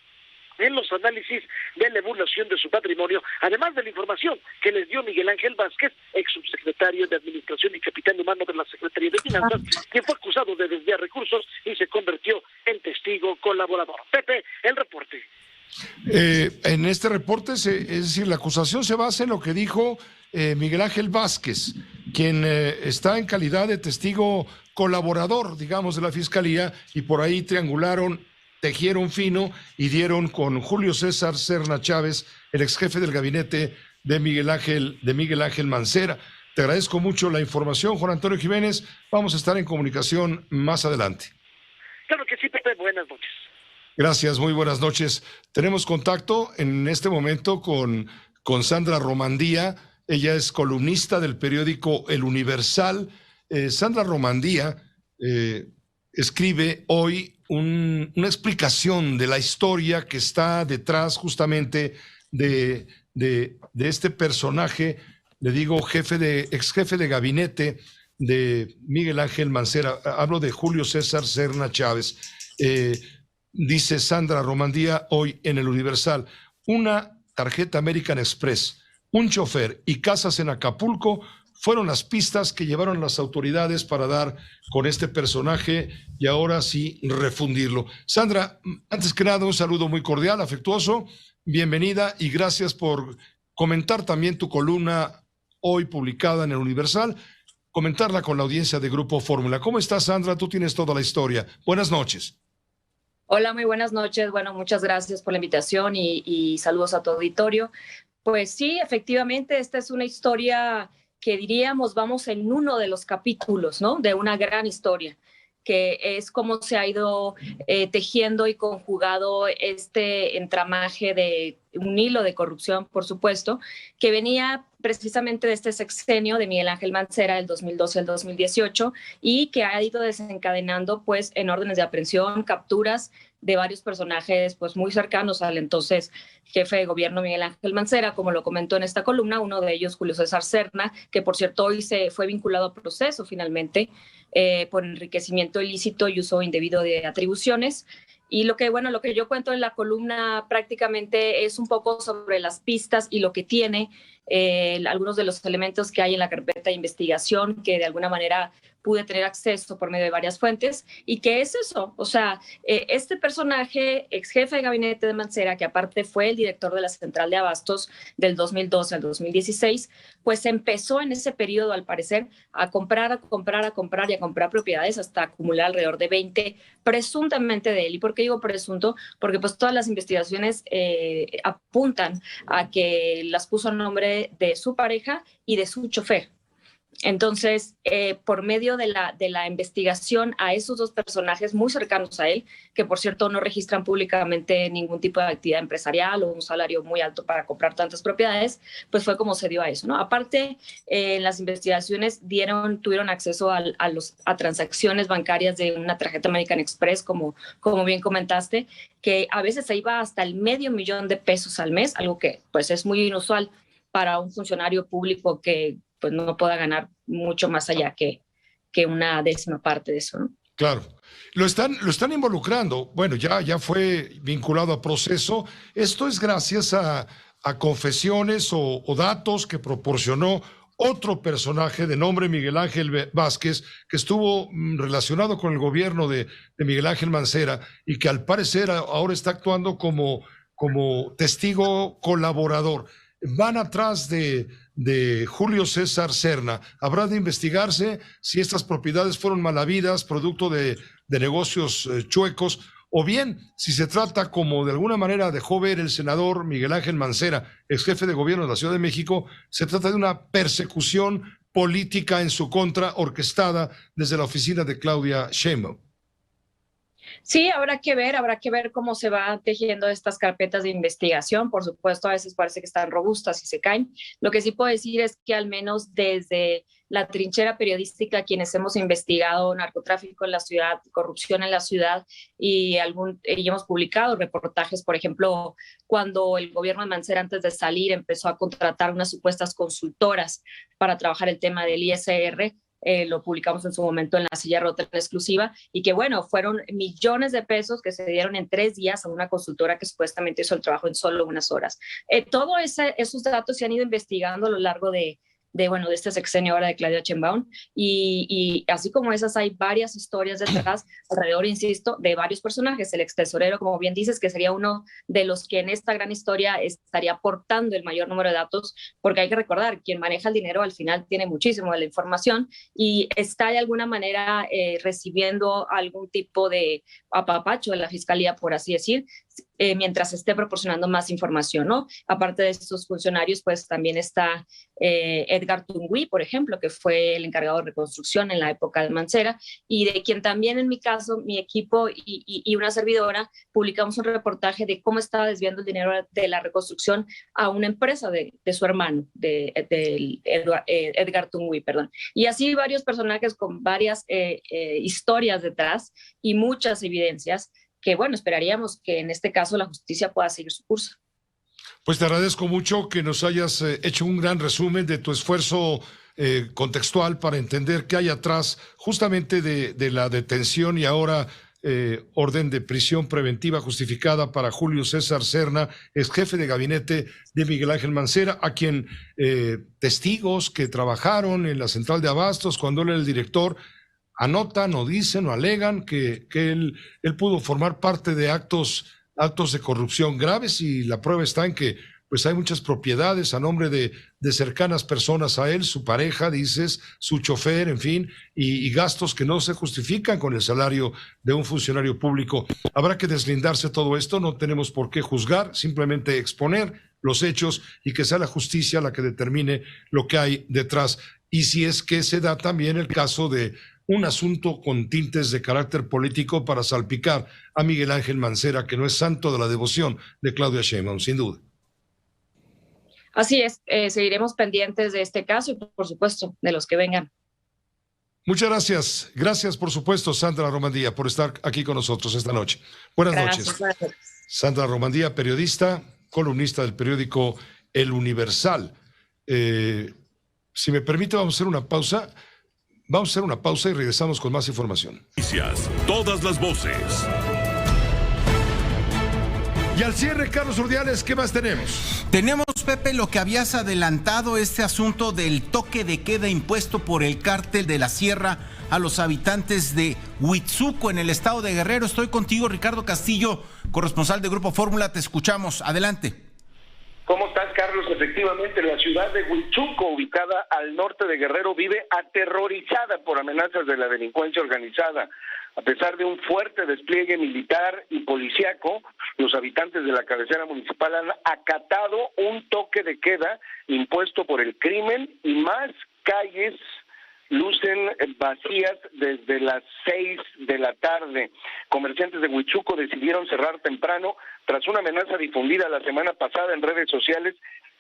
en los análisis de la evaluación de su patrimonio, además de la información que les dio Miguel Ángel Vázquez, ex subsecretario de Administración y Capitán Humano de la Secretaría de Finanzas, quien fue acusado de desviar recursos y se convirtió en testigo colaborador. Pepe, el reporte. En este reporte, es decir, la acusación se basa en lo que dijo Miguel Ángel Vázquez, quien está en calidad de testigo colaborador, digamos, de la Fiscalía, y por ahí triangularon tejieron fino y dieron con Julio César Serna Chávez, el ex jefe del gabinete de Miguel Ángel Mancera. Te agradezco mucho la información, Juan Antonio Jiménez. Vamos a estar en comunicación más adelante. Claro que sí, Pepe. Buenas noches. Gracias, muy buenas noches. Tenemos contacto en este momento con Sandra Romandía. Ella es columnista del periódico El Universal. Sandra Romandía escribe hoy una explicación de la historia que está detrás justamente de este personaje, le digo ex jefe de gabinete de Miguel Ángel Mancera. Hablo de Julio César Serna Chávez. Dice Sandra Romandía hoy en El Universal: una tarjeta American Express, un chofer y casas en Acapulco fueron las pistas que llevaron las autoridades para dar con este personaje y ahora sí refundirlo. Sandra, antes que nada, un saludo muy cordial, afectuoso, bienvenida y gracias por comentar también tu columna hoy publicada en El Universal, comentarla con la audiencia de Grupo Fórmula. ¿Cómo estás, Sandra? Tú tienes toda la historia. Buenas noches. Hola, muy buenas noches. Bueno, muchas gracias por la invitación y saludos a tu auditorio. Pues sí, efectivamente, esta es una historia que diríamos vamos en uno de los capítulos, ¿no? De una gran historia, que es cómo se ha ido tejiendo y conjugado este entramaje de un hilo de corrupción, por supuesto, que venía precisamente de este sexenio de Miguel Ángel Mancera, del 2012 al 2018, y que ha ido desencadenando pues en órdenes de aprehensión, capturas de varios personajes pues muy cercanos al entonces jefe de gobierno Miguel Ángel Mancera, como lo comentó en esta columna, uno de ellos Julio César Serna, que por cierto hoy se fue vinculado a proceso finalmente por enriquecimiento ilícito y uso indebido de atribuciones. Y lo que yo cuento en la columna prácticamente es un poco sobre las pistas y lo que tiene algunos de los elementos que hay en la carpeta de investigación que de alguna manera pude tener acceso por medio de varias fuentes. ¿Y qué es eso? O sea, este personaje, ex jefe de gabinete de Mancera, que aparte fue el director de la Central de Abastos del 2012 al 2016, pues empezó en ese periodo, al parecer, a comprar propiedades hasta acumular alrededor de 20 presuntamente de él. ¿Y por qué digo presunto? Porque pues todas las investigaciones apuntan a que las puso a nombre de su pareja y de su chofer. Entonces, por medio de la investigación a esos dos personajes muy cercanos a él, que por cierto no registran públicamente ningún tipo de actividad empresarial o un salario muy alto para comprar tantas propiedades, pues fue como se dio a eso, ¿no? Aparte, en las investigaciones tuvieron acceso a transacciones bancarias de una tarjeta American Express, como bien comentaste, que a veces se iba hasta el $500,000 al mes, algo que pues es muy inusual para un funcionario público que pues no pueda ganar mucho más allá que una décima parte de eso, ¿no? Claro. Lo están involucrando. Bueno, ya fue vinculado a proceso. Esto es gracias a confesiones o datos que proporcionó otro personaje de nombre Miguel Ángel Vázquez, que estuvo relacionado con el gobierno de Miguel Ángel Mancera y que al parecer ahora está actuando como testigo colaborador. Van atrás de Julio César Serna. Habrá de investigarse si estas propiedades fueron mal habidas, producto de negocios chuecos, o bien si se trata, como de alguna manera dejó ver el senador Miguel Ángel Mancera, ex jefe de gobierno de la Ciudad de México, se trata de una persecución política en su contra orquestada desde la oficina de Claudia Sheinbaum. Sí, habrá que ver cómo se van tejiendo estas carpetas de investigación. Por supuesto, a veces parece que están robustas y se caen. Lo que sí puedo decir es que al menos desde la trinchera periodística, quienes hemos investigado narcotráfico en la ciudad, corrupción en la ciudad y hemos publicado reportajes, por ejemplo, cuando el gobierno de Mancera antes de salir empezó a contratar unas supuestas consultoras para trabajar el tema del ISR, lo publicamos en su momento en La Silla Rota en exclusiva, y que bueno, fueron millones de pesos que se dieron en 3 días a una consultora que supuestamente hizo el trabajo en solo unas horas. Todos esos datos se han ido investigando a lo largo de de este sexenio ahora de Claudia Sheinbaum, y así como esas hay varias historias detrás, alrededor, insisto, de varios personajes. El extesorero, como bien dices, que sería uno de los que en esta gran historia estaría aportando el mayor número de datos, porque hay que recordar, quien maneja el dinero al final tiene muchísimo de la información y está de alguna manera recibiendo algún tipo de apapacho de la Fiscalía, por así decir, mientras esté proporcionando más información, ¿no? Aparte de estos funcionarios, pues también está Edgar Tungui, por ejemplo, que fue el encargado de reconstrucción en la época de Mancera, y de quien también en mi caso, mi equipo y una servidora publicamos un reportaje de cómo estaba desviando el dinero de la reconstrucción a una empresa de su hermano, de Edgar Tungui, perdón. Y así varios personajes con varias historias detrás y muchas evidencias que, esperaríamos que en este caso la justicia pueda seguir su curso. Pues te agradezco mucho que nos hayas hecho un gran resumen de tu esfuerzo contextual para entender qué hay atrás justamente de la detención y ahora orden de prisión preventiva justificada para Julio César Serna, ex jefe de gabinete de Miguel Ángel Mancera, a quien testigos que trabajaron en la central de abastos cuando él era el director anotan o dicen o alegan que él pudo formar parte de actos de corrupción graves, y la prueba está en que pues hay muchas propiedades a nombre de cercanas personas a él, su pareja, dices, su chofer, en fin, y gastos que no se justifican con el salario de un funcionario público. Habrá que deslindarse todo esto, no tenemos por qué juzgar, simplemente exponer los hechos y que sea la justicia la que determine lo que hay detrás. Y si es que se da también el caso de un asunto con tintes de carácter político para salpicar a Miguel Ángel Mancera, que no es santo de la devoción de Claudia Sheinbaum, sin duda. Así es, seguiremos pendientes de este caso y, por supuesto, de los que vengan. Muchas gracias. Gracias, por supuesto, Sandra Romandía, por estar aquí con nosotros esta noche. Buenas noches. Sandra Romandía, periodista, columnista del periódico El Universal. Si me permite, vamos a hacer una pausa. Vamos a hacer una pausa y regresamos con más información. Todas las voces. Y al cierre, Carlos Urdiales, ¿qué más tenemos? Tenemos, Pepe, lo que habías adelantado, este asunto del toque de queda impuesto por el cártel de la Sierra a los habitantes de Huitzuco, en el estado de Guerrero. Estoy contigo, Ricardo Castillo, corresponsal de Grupo Fórmula. Te escuchamos. Adelante. ¿Cómo estás, Carlos? Efectivamente, la ciudad de Huitzuco, ubicada al norte de Guerrero, vive aterrorizada por amenazas de la delincuencia organizada. A pesar de un fuerte despliegue militar y policíaco, los habitantes de la cabecera municipal han acatado un toque de queda impuesto por el crimen, y más calles lucen vacías desde las 6 de la tarde. Comerciantes de Huitzuco decidieron cerrar temprano tras una amenaza difundida la semana pasada en redes sociales,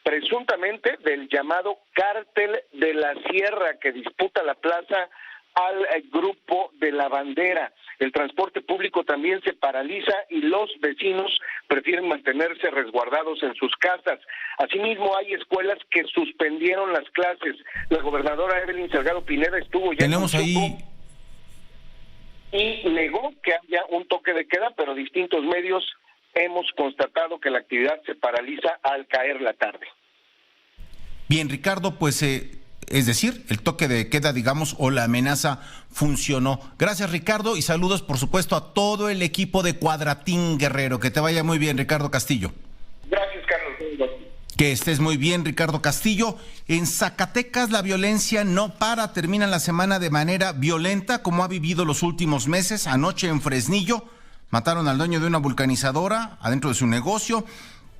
presuntamente del llamado Cártel de la Sierra, que disputa la plaza al grupo de la bandera. El transporte público también se paraliza y los vecinos prefieren mantenerse resguardados en sus casas. Asimismo, hay escuelas que suspendieron las clases. La gobernadora Evelyn Salgado Pineda estuvo ya Tenemos ahí y negó que haya un toque de queda, pero distintos medios hemos constatado que la actividad se paraliza al caer la tarde. Bien, Ricardo, pues es decir, el toque de queda, digamos, o la amenaza funcionó. Gracias, Ricardo, y saludos, por supuesto, a todo el equipo de Cuadratín Guerrero. Que te vaya muy bien, Ricardo Castillo. Gracias, Carlos. Que estés muy bien, Ricardo Castillo. En Zacatecas la violencia no para, termina la semana de manera violenta, como ha vivido los últimos meses. Anoche en Fresnillo mataron al dueño de una vulcanizadora adentro de su negocio.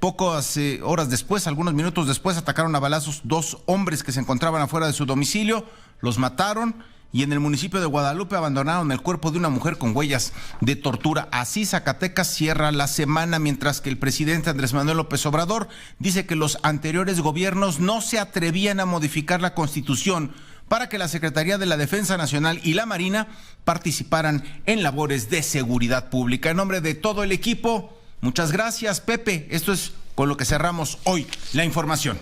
Pocas horas después, algunos minutos después, atacaron a balazos 2 hombres que se encontraban afuera de su domicilio, los mataron, y en el municipio de Guadalupe abandonaron el cuerpo de una mujer con huellas de tortura. Así Zacatecas cierra la semana, mientras que el presidente Andrés Manuel López Obrador dice que los anteriores gobiernos no se atrevían a modificar la Constitución para que la Secretaría de la Defensa Nacional y la Marina participaran en labores de seguridad pública. En nombre de todo el equipo, muchas gracias, Pepe. Esto es con lo que cerramos hoy la información.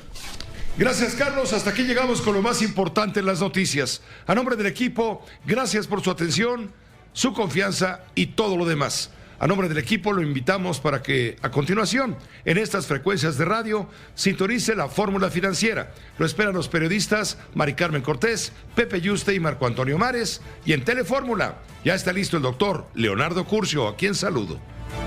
Gracias, Carlos. Hasta aquí llegamos con lo más importante en las noticias. A nombre del equipo, gracias por su atención, su confianza y todo lo demás. A nombre del equipo lo invitamos para que a continuación en estas frecuencias de radio sintonice la Fórmula Financiera. Lo esperan los periodistas Mari Carmen Cortés, Pepe Yuste y Marco Antonio Mares, y en Telefórmula ya está listo el doctor Leonardo Curcio, a quien saludo.